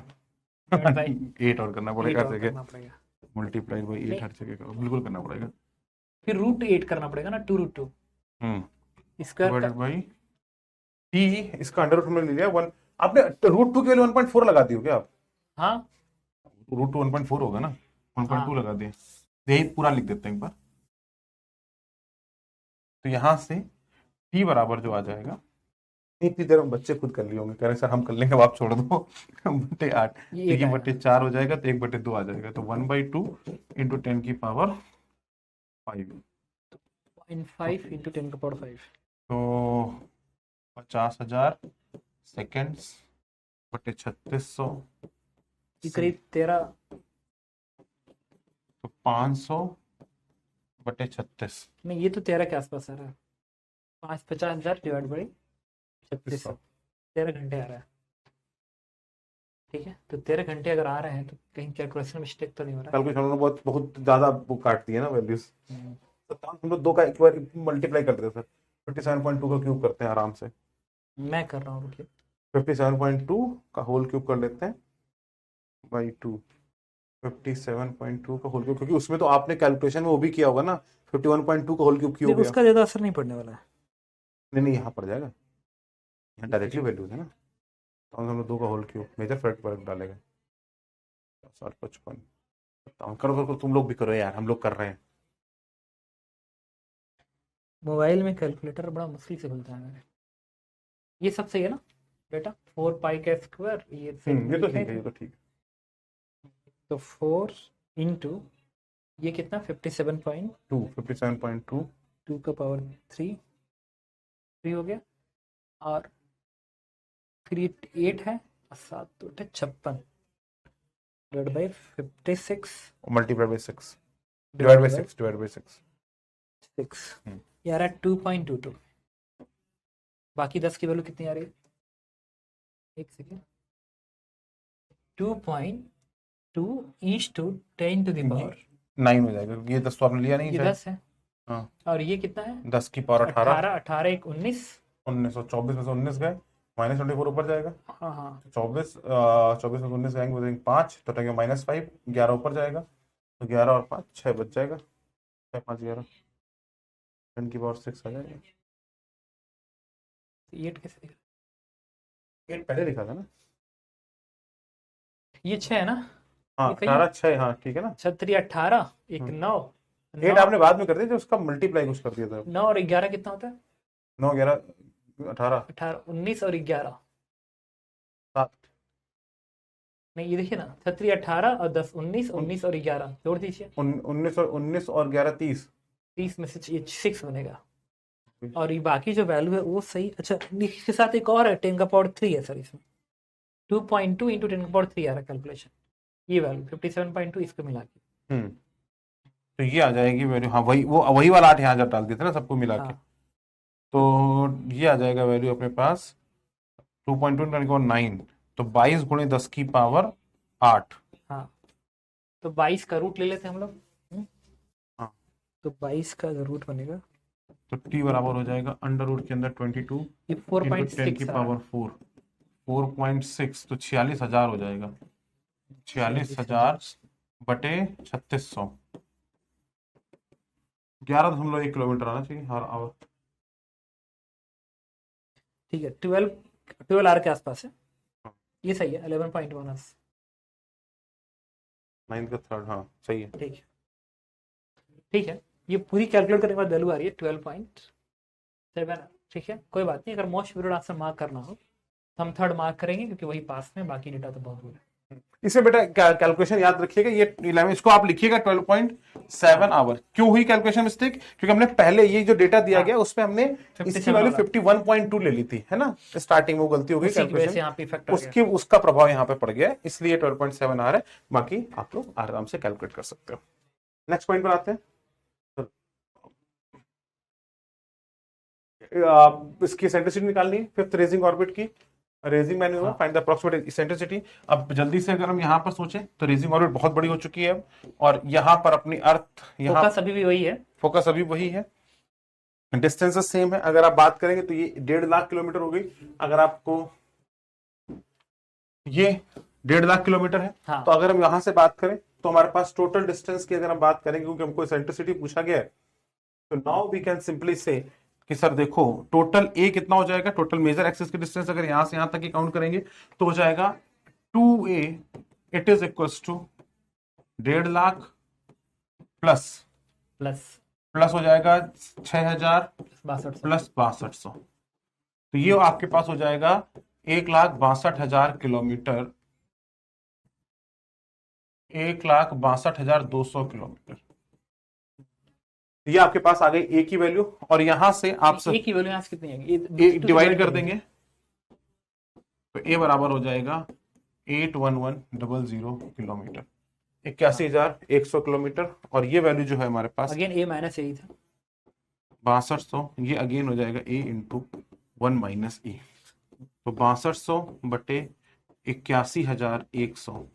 डिवाइड बाई 8 और करना 8 पड़ेगा हर और जगह, करना पड़ेगा। मल्टीप्लाई बाई 8 नहीं, हर जगह बिल्कुल करना पड़ेगा। फिर √8 करना पड़ेगा ना, 2 √2 स्क्वायर डिवाइडेड बाई टी, इसका अंडर रूट हमने ले लिया 1। आपने √2 के लिए 1.4 लगा दी हो क्या आप? हाँ √2 1.4 होगा ना, 1.2 हाँ। लगा दिए। यही पूरा लिख देते हैं एक बार। तो यहां से t बराबर जो आ जाएगा, इतनी देर में बच्चे खुद कर लिए होंगे, कह रहे सर हम कर लेंगे, अब आप छोड़ दो। बटे 8, तो ये ये बटे 4 हो जाएगा, तो 1/2 आ जाएगा, तो 1/2 × 10 की पावर 5, 0.5 × 10⁻5। तो 50,000 सेकेंड्स बटे 3600, ये करीब 13। तो 500 बटे 36, नहीं, ये तो 13 के आसपास आ रहा है। 50,000 डिवाइड बाई 3600, 13 घंटे आ रहा है। ठीक है, तो 13 घंटे अगर आ रहे हैं तो कहीं कैलकुलेशन मिस्टेक तो नहीं हो रहा कैलकुलेशन उन्होंने बहुत बहुत ज्यादा वो काट दिए ना वैल्यूज। है। तो हम लोग 2 का एक बार मल्टीप्लाई कर देते हैं सर, 57.2 का क्यूब करते हैं आराम से। मैं कर रहा हूँ, रुकिए। 57.2 का होल क्यूब कर लेते हैं बाई 2, 57.2 का होल क्यूब, क्योंकि उसमें तो आपने कैलकुलेशन में वो भी किया होगा ना, 51.2 का होल क्यूब क्यों हो नहीं, गया। उसका ज्यादा असर नहीं पड़ने वाला है। नहीं नहीं, यहाँ पड़ जाएगा, यहाँ डायरेक्टली वैल्यूज है ना, तो हम लोग 2 का होल क्यूब मेजर फर्क डालेगा। 55, करो करो, तुम लोग भी करो यार, हम लोग कर रहे हैं। मोबाइल में कैलकुलेटर बड़ा मुश्किल से खुलता है मेरे। ये सब सही है ना बेटा, 4π² ये ये तो ठीक है, ये तो ठीक है। तो 4 × ये कितना 57.2 57.2 का पावर 3 हो गया, और फिर ये 8 है और 7 2 8 56 divide by 56 multiply by 6 divide by 6 6 ये आ रहा है 2.22। बाकी 10 की वैल्यू कितनी आ रही है, एक सेकेंड। 2.2 × 10⁻9 9 हो जाएगा, ये 10 तो आपने लिया नहीं ये शायद। 10 है। हाँ, और ये कितना है, 10 की पावर 18, 18 1 19। 1924 में से 19 गए, -24 ऊपर जाएगा, हाँ हाँ, 24 में से 19 जाएंगे, बचेंगे 5, तो टंगे -5, 11 ऊपर जाएगा, तो 11 और 5 6 बच जाएगा, 6 5 11, 10 की पावर 6 आ जाएगा। 8 कैसे दिख रहा 8 पहले लिखा था ना। है? ये 6 है ना, हाँ, ये सही है। 18 6, हाँ ठीक है ना। 6 18 एक 9 8 आपने बाद में कर दिया, जो उसका मल्टीप्लाई कुछ कर दिया था। 9 और 11 कितना होता है, 9 11 18 18 19 और 11। 7, नहीं ये देखिए ना, 6 18 और 10 19 19 और 11 जोड़ दीजिए, 19 और 11 30। 30 में से ये 6 बनेगा। और ये बाकी जो वैल्यू है वो सही। अच्छा इसके साथ एक और है 10⁻3 है सर, इसमें 2.2 × 10⁻3 आ रहा है कैलकुलेशन, ये वैल्यू 57.2 इसको मिला के। तो ये आ जाएगी वैल्यू, हाँ वही वाला 8 यहाँ जब डाल दिए थे ना सबको मिला के। हाँ तो ये आ जाएगा वैल्यू अपने पास 2.2 तो 22 × 10 की पावर 8। हाँ, तो 22 का रूट ले लेते हैं हम लोग। हाँ, तो 22 का रूट बनेगा, तो t बराबर हो जाएगा अंडर रूट के अंदर 22 ये × 10 की 4.6 पावर 4, 4.6, तो 46,000 हो जाएगा, 46,000 बटे 3600, 11.1 किलोमीटर आना चाहिए हर आवर। ठीक है, 12 आर के आसपास है, ये सही है। 11.1 9 का थर्ड, हाँ सही है। ठीक है, ठीक है। ये पूरी कैलकुलेट करने के बाद वैल्यू आ रही है 12.7। ठीक है, कोई बात नहीं। अगर मोस्ट पीरियड आंसर मार्क करना हो तो हम थर्ड मार्क करेंगे, क्योंकि वही पास में, बाकी डेटा तो बहुत दूर है। इसमें बेटा कैलकुलेशन याद रखिएगा, ये 11 इसको आप लिखिएगा 12.7 आवर। क्यों हुई कैलकुलेशन मिस्टेक? क्योंकि हमने पहले ये जो डेटा दिया गया उसमें हमने इसकी वैल्यू 51.2 ले ली थी, है ना, स्टार्टिंग में वो गलती हो गई कैलकुलेशन, उसकी उसका प्रभाव यहाँ पे पड़ गया, इसलिए 12.7 आ रहा है। बाकी आप लोग आराम से कैलकुलेट कर सकते हो। नेक्स्ट पॉइंट पर आते हैं। इसकी सेंट्रिसिटी निकालनी है फिफ्थ रेजिंग ऑर्बिट की, raising manoeuvre, find the approximate eccentricity. अब जल्दी से अगर हम यहाँ पर सोचें तो रेजिंग ऑर्बिट बहुत बड़ी हो चुकी है अब, और यहाँ पर अपनी अर्थ, यहाँ फोकस अभी भी वही है, फोकस अभी वही है, डिस्टेंसेस सेम है। अगर आप बात करेंगे तो ये 1.5 लाख किलोमीटर हो गई। अगर आपको ये 1.5 लाख किलोमीटर है, तो अगर हम यहाँ से बात करें तो हमारे पास टोटल डिस्टेंस की अगर हम बात करेंगे, क्योंकि हमको इसेंट्रिसिटी पूछा गया है, तो नाउ वी कैन सिंपली से कि सर देखो टोटल ए कितना हो जाएगा, टोटल मेजर एक्सिस की डिस्टेंस अगर यहां से यहां तक की काउंट करेंगे तो हो जाएगा 2a, it is equals to 1.5 lakh plus plus हो जाएगा 6000 प्लस 6200, तो ये आपके पास हो जाएगा 1,62,000 किलोमीटर, 1,62,200 किलोमीटर। ये आपके पास आ गई ए की वैल्यू, और यहां से आप ए की वैल्यू यहाँ से कितनी आएगी, ए डिवाइड कर देंगे तो ए बराबर हो जाएगा 81100 किलोमीटर, 81,100 किलोमीटर। और ये वैल्यू जो है हमारे पास अगेन ए माइनस ए था 6200, ये अगेन हो जाएगा ए इंटू 1 माइनस ए, तो 6200 बटे 81,100,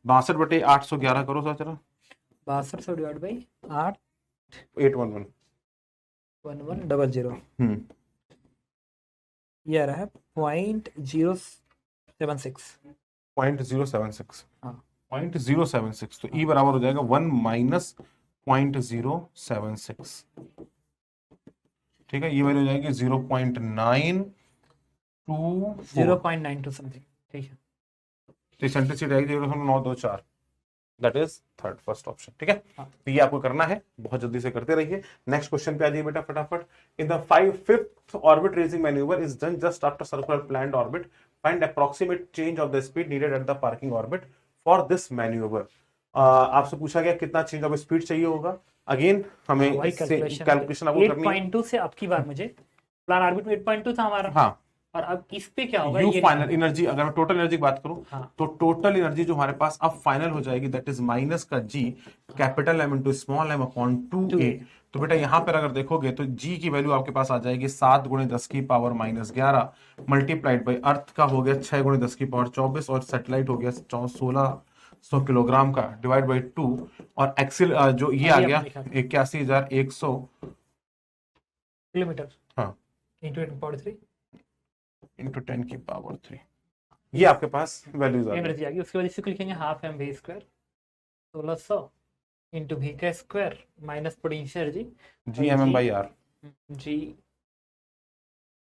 62 बटे 811 करो सर जरा, 6200 डिवाइड बाई 8 811 ये आ रहा है 0.076 0.076, तो ई बराबर हो जाएगा 1 माइनस 0.076, ठीक है। ये वैल्यू हो जाएगी 0.92 समथिंग, ठीक है। तो इसेंट्रिसिटी आएगी 0.924, that is third first option, ठीक है। तो ये आपको करना है, बहुत जल्दी से करते रहिए। नेक्स्ट क्वेश्चन पे आ जाइए बेटा फटाफट। In the fifth orbit raising manoeuvre is done just after circular planned orbit, find approximate change of the speed needed eight the parking orbit for this manoeuvre. आपसे पूछा गया कितना चेंज ऑफ स्पीड चाहिए होगा। अगेन हमें calculation आपको करनी है। 8.2 से अब की बार मुझे प्लान ऑर्बिट में 8.2 था हमारा, हाँ, और अब इस पे क्या होगा, यू फाइनल एनर्जी, अगर मैं टोटल एनर्जी की बात करूं तो टोटल एनर्जी जो हमारे पास अब फाइनल हो जाएगी दैट इज माइनस का G capital M into small m upon 2a। तो बेटा यहां पर अगर देखोगे तो जी की वैल्यू आपके पास आ जाएगी 7 गुणे 10 की पावर माइनस 11 मल्टीप्लाइड बाई अर्थ का हो गया 6 गुणे 10 की पावर 24 और सैटेलाइट हो गया 1600 किलोग्राम का डिवाइड बाई 2, और एक्सिल जो ये आ गया 81,100 किलोमीटर, हाँ, इंटू 10 इंटू 10 की पावर 3, ये आपके पास वैल्यूज एनर्जी आ गई। उसके बाद इसको लिखेंगे half m v square 1600 into v का square minus potential energy G M M by r, G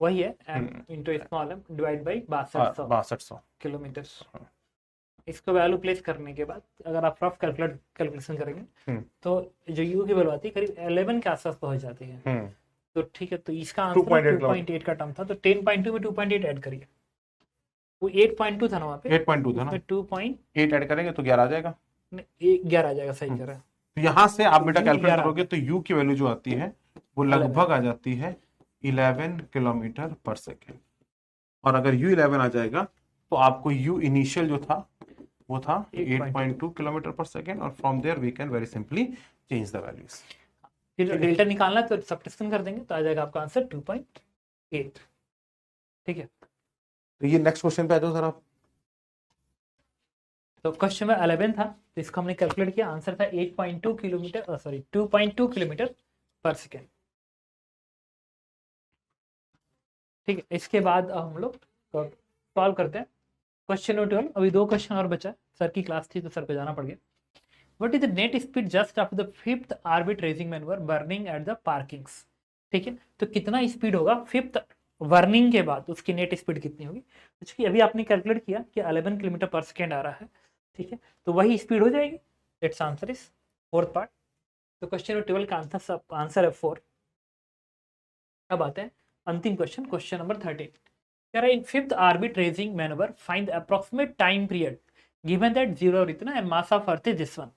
वही है m into small m divide by 6200 kilometre. इसको वैल्यू प्लेस करने के बाद अगर आप रफ कैलकुलेशन करेंगे तो जो यू की वैल्यू आती है करीब 11 के आसपास पहुंच जाती है। तो ठीक है, तो इसका आंसर 2.8 का टर्म था, तो 10.2 में 2.8 ऐड करिए। वो 8.2 था ना वहाँ पे, 8.2 था ना, 2.8 ऐड करेंगे तो 11 आ जाएगा, 11 आ जाएगा, सही कह रहा है। तो यहाँ से आप बेटा कैलकुलेट करोगे तो यू की वैल्यू जो आती है वो लगभग आ जाती है 11 किलोमीटर पर सेकेंड, और अगर यू 11 आ जाएगा तो आपको यू इनिशियल जो था वो था 8.2 किलोमीटर पर सेकेंड, और from there we can very simply change the values. फिर डेल्टा निकालना है तो सब्ट्रैक्शन कर देंगे तो आ जाएगा आपका आंसर 2.8, ठीक है। तो ये नेक्स्ट क्वेश्चन पे आ जाओ सर आप। तो क्वेश्चन में 11 था, तो इसको हमने कैलकुलेट किया, आंसर था 8.2 kilometre, sorry 2.2 kilometre per second, ठीक है। इसके बाद हम लोग सॉल्व करते हैं क्वेश्चन नंबर 12। अभी 2 क्वेश्चन और बचा, सर की क्लास थी तो सर को जाना पड़ गया। What is the net speed just after the fifth orbit raising maneuver burning at the parkings? ठीक है, तो कितना स्पीड होगा फिफ्थ बर्निंग के बाद, उसकी नेट स्पीड कितनी होगी। तो अभी आपने कैलकुलेट किया कि 11 किलोमीटर पर सेकेंड आ रहा है, ठीक है, तो वही स्पीड हो जाएगी। It's answer is fourth part. तो क्वेश्चन नंबर 12 का आंसर है 4। अब आते हैं अंतिम क्वेश्चन, क्वेश्चन नंबर 13। कह रहा है in fifth orbit raising manoeuvre find the approximate time period given that zero और इतना and mass of earth is this one,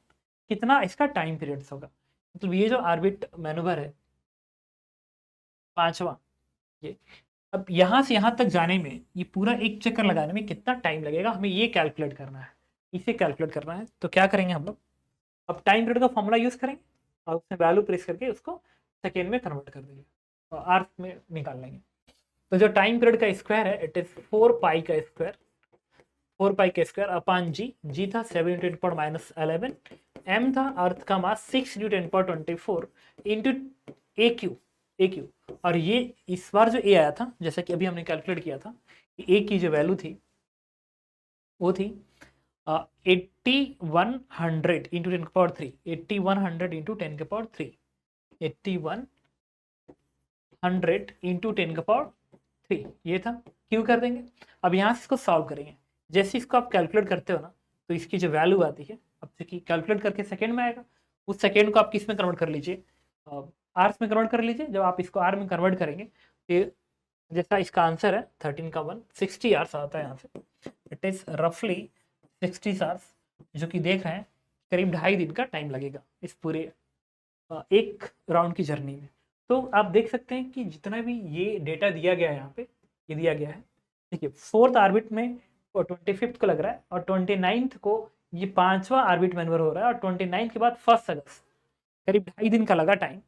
कितना इसका टाइम पीरियड्स होगा। मतलब ये जो ऑर्बिट मैनूवर है पांचवा, ये अब यहाँ से यहाँ तक जाने में, ये पूरा एक चक्कर लगाने में कितना टाइम लगेगा, हमें ये कैलकुलेट करना है, इसे कैलकुलेट करना है। तो क्या करेंगे हम लोग, अब टाइम पीरियड का फॉर्मूला यूज करेंगे और उसमें वैल्यू प्रेस करके उसको सेकेंड में कन्वर्ट कर देंगे और आवर्स में निकाल लेंगे। तो जो टाइम पीरियड का स्क्वायर है इट इज 4 पाई का स्क्वायर, 4 पाई का स्क्वायर अपॉन जी, जी था 7 × 10⁻11, एम था अर्थ का मास 6 × 10⁻24 इंटू ए क्यू। और ये इस बार जो ए आया था, जैसा कि अभी हमने कैलकुलेट किया था कि ए की जो वैल्यू थी वो थी 8100 इंटू 10⁻3, 8100 इंटू 10⁻3, 8100 इंटू 10⁻3 ये था। क्यों कर देंगे, अब यहाँ से इसको सॉल्व करेंगे। जैसे इसको आप कैलकुलेट करते हो ना, तो इसकी जो वैल्यू आती है, अब चूंकि कैलकुलेट करके सेकेंड में आएगा, उस सेकेंड को आप किस में कन्वर्ट कर लीजिए, आर्स में कन्वर्ट कर लीजिए। जब आप इसको आर में कन्वर्ट करेंगे तो जैसा इसका आंसर है 13 का 1 60 आवर्स आता है यहाँ से, इट इज रफली 60 आवर्स, जो कि देख रहे हैं करीब 2.5 दिन का टाइम लगेगा इस पूरे एक राउंड की जर्नी में। तो आप देख सकते हैं कि जितना भी ये डेटा दिया गया है यहाँ पे, ये दिया गया है, देखिए 4th ऑर्बिट में 25th को लग रहा है और 29th को ये 5वां ऑर्बिट मैनूवर हो रहा है और 29th के बाद 1 अगस्त, करीब 2.5 दिन का लगा टाइम।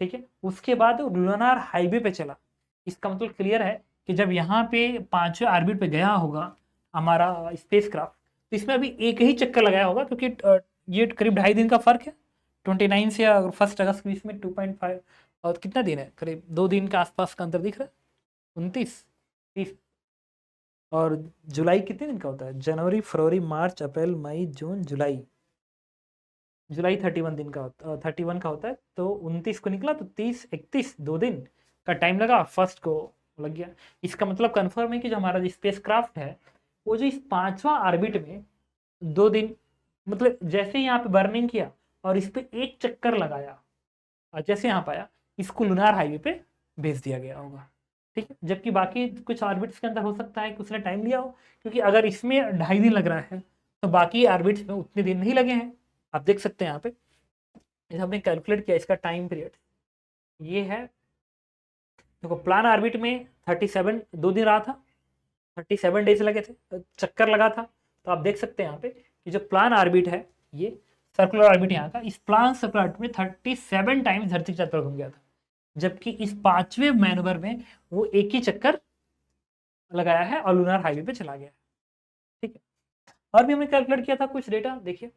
ठीक है, उसके बाद लूनार हाईवे पे चला। इसका मतलब क्लियर है कि जब यहाँ पे 5वें ऑर्बिट पे गया होगा हमारा स्पेसक्राफ्ट, तो इसमें अभी एक ही चक्कर लगाया होगा, क्योंकि ये करीब 2.5 दिन का फर्क है 29 से 1 अगस्त के बीच में 2.5 और कितना दिन है, करीब 2 दिन के आसपास का अंतर दिख रहा है, 29 30। और जुलाई कितने दिन का होता है, जनवरी फरवरी मार्च अप्रैल मई जून जुलाई, जुलाई 31 दिन का होता 31 का होता है। तो 29 को निकला तो 30 31 2 दिन का टाइम लगा, फर्स्ट को लग गया। इसका मतलब कंफर्म है कि जो हमारा स्पेस क्राफ्ट है वो जो इस 5वां ऑर्बिट में 2 दिन, मतलब जैसे यहाँ पे बर्निंग किया और इस पे एक चक्कर लगाया और जैसे यहाँ पाया, इसको लूनार हाईवे पे भेज दिया गया होगा। ठीक है, जबकि बाकी कुछ ऑर्बिट्स के अंदर हो सकता है कि उसने टाइम लिया हो, क्योंकि अगर इसमें 2.5 दिन लग रहा है तो बाकी ऑर्बिट्स में उतने दिन नहीं लगे हैं। आप देख सकते हैं यहाँ पे हमने कैलकुलेट किया इसका टाइम पीरियड, ये है देखो, प्लान ऑर्बिट में 37 2 दिन रहा था, 37 डेज लगे थे, चक्कर लगा था। तो आप देख सकते हैं यहाँ पे कि जो प्लान ऑर्बिट है, ये सर्कुलर ऑर्बिट यहाँ का, इस प्लान सर्कुलर ऑर्बिट में 37 टाइम्स धरती की चारों तरफ घूम गया था, जबकि इस 5वें मैनूवर में वो एक ही चक्कर लगाया है और लूनार हाईवे पे चला गया। ठीक है, और भी हमने कैलकुलेट किया था कुछ डेटा, देखिए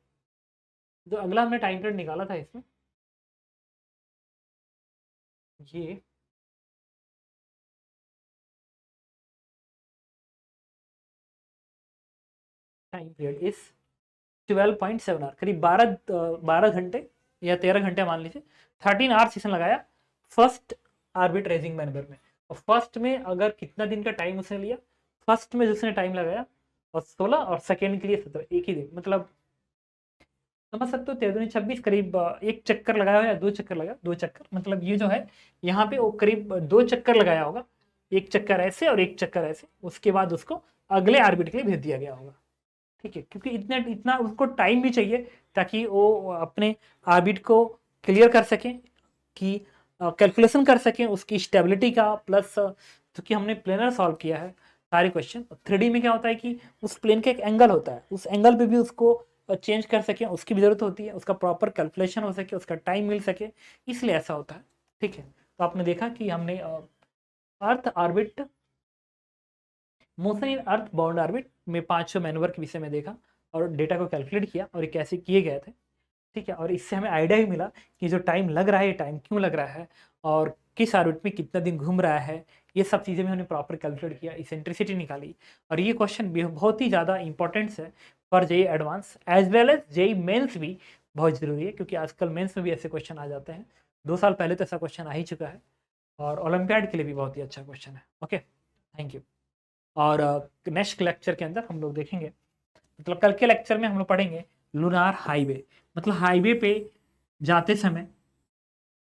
जो अगला हमने टाइम पीरियड निकाला था इसमें, ये टाइम पीरियड इज 12.7 आवर, करीब 12 घंटे या 13 घंटे मान लीजिए, 13 आवर्स इसने लगाया फर्स्ट ऑर्बिट रेजिंग मैनूवर में। और फर्स्ट में अगर कितना दिन का टाइम उसने लिया, फर्स्ट में जिसने टाइम लगाया और 16 और सेकेंड के लिए 17, एक ही दिन, मतलब समझ सकते हो 13 26, करीब एक चक्कर लगाया हो या 2 चक्कर लगाया, 2 चक्कर, मतलब ये जो है यहाँ पे वो करीब 2 चक्कर लगाया होगा, एक चक्कर ऐसे और एक चक्कर ऐसे, उसके बाद उसको अगले ऑर्बिट के लिए भेज दिया गया होगा। ठीक है, क्योंकि इतना इतना उसको टाइम भी चाहिए ताकि वो अपने ऑर्बिट को क्लियर कर सकें, कि कैलकुलेशन कर सकें उसकी स्टेबिलिटी का, प्लस क्योंकि हमने प्लेनर सॉल्व किया है सारे क्वेश्चन, 3D में क्या होता है कि उस प्लेन का एक एंगल होता है, उस एंगल पे भी उसको चेंज कर सकें, उसकी भी जरूरत होती है, उसका प्रॉपर कैलकुलेशन हो सके, उसका टाइम मिल सके, इसलिए ऐसा होता है। ठीक है, तो आपने देखा कि हमने earth orbit, motion in earth bound orbit में 5 मैनूवर के विषय में देखा और डेटा को कैलकुलेट किया और ये कैसे किए गए थे। ठीक है, और इससे हमें आइडिया भी मिला कि जो टाइम लग रहा है, टाइम क्यों लग रहा है और किस ऑर्बिट में कितना दिन घूम रहा है, ये सब चीज़ें भी हमने प्रॉपर कैलकुलेट किया, इसेंट्रिसिटी निकाली। और ये क्वेश्चन भी बहुत ही ज़्यादा इंपॉर्टेंट्स है for JEE advance as well as JEE mains भी बहुत ज़रूरी है, क्योंकि आजकल मेंस में भी ऐसे क्वेश्चन आ जाते हैं। 2 साल पहले तो ऐसा क्वेश्चन आ ही चुका है और ओलंपियाड के लिए भी बहुत ही अच्छा क्वेश्चन है। Okay, thank you. और नेक्स्ट लेक्चर के अंदर हम लोग देखेंगे, मतलब कल के लेक्चर में हम लोग पढ़ेंगे लूनार हाईवे, मतलब हाईवे पे जाते समय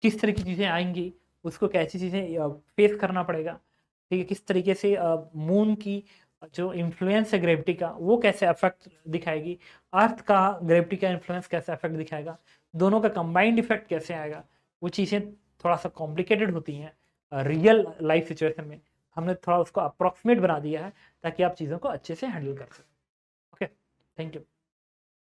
किस तरह की चीज़ें आएंगी, उसको कैसी चीज़ें फेस करना पड़ेगा। ठीक है, किस तरीके से मून की जो इन्फ्लुएंस है ग्रेविटी का वो कैसे अफेक्ट दिखाएगी, अर्थ का ग्रेविटी का इन्फ्लुएंस कैसे अफेक्ट दिखाएगा, दोनों का कंबाइंड इफेक्ट कैसे आएगा, वो चीज़ें थोड़ा सा कॉम्प्लिकेटेड होती हैं रियल लाइफ सिचुएशन में। हमने थोड़ा उसको अप्रॉक्सीमेट बना दिया है ताकि आप चीज़ों को अच्छे से हैंडल कर सकें। Okay, thank you.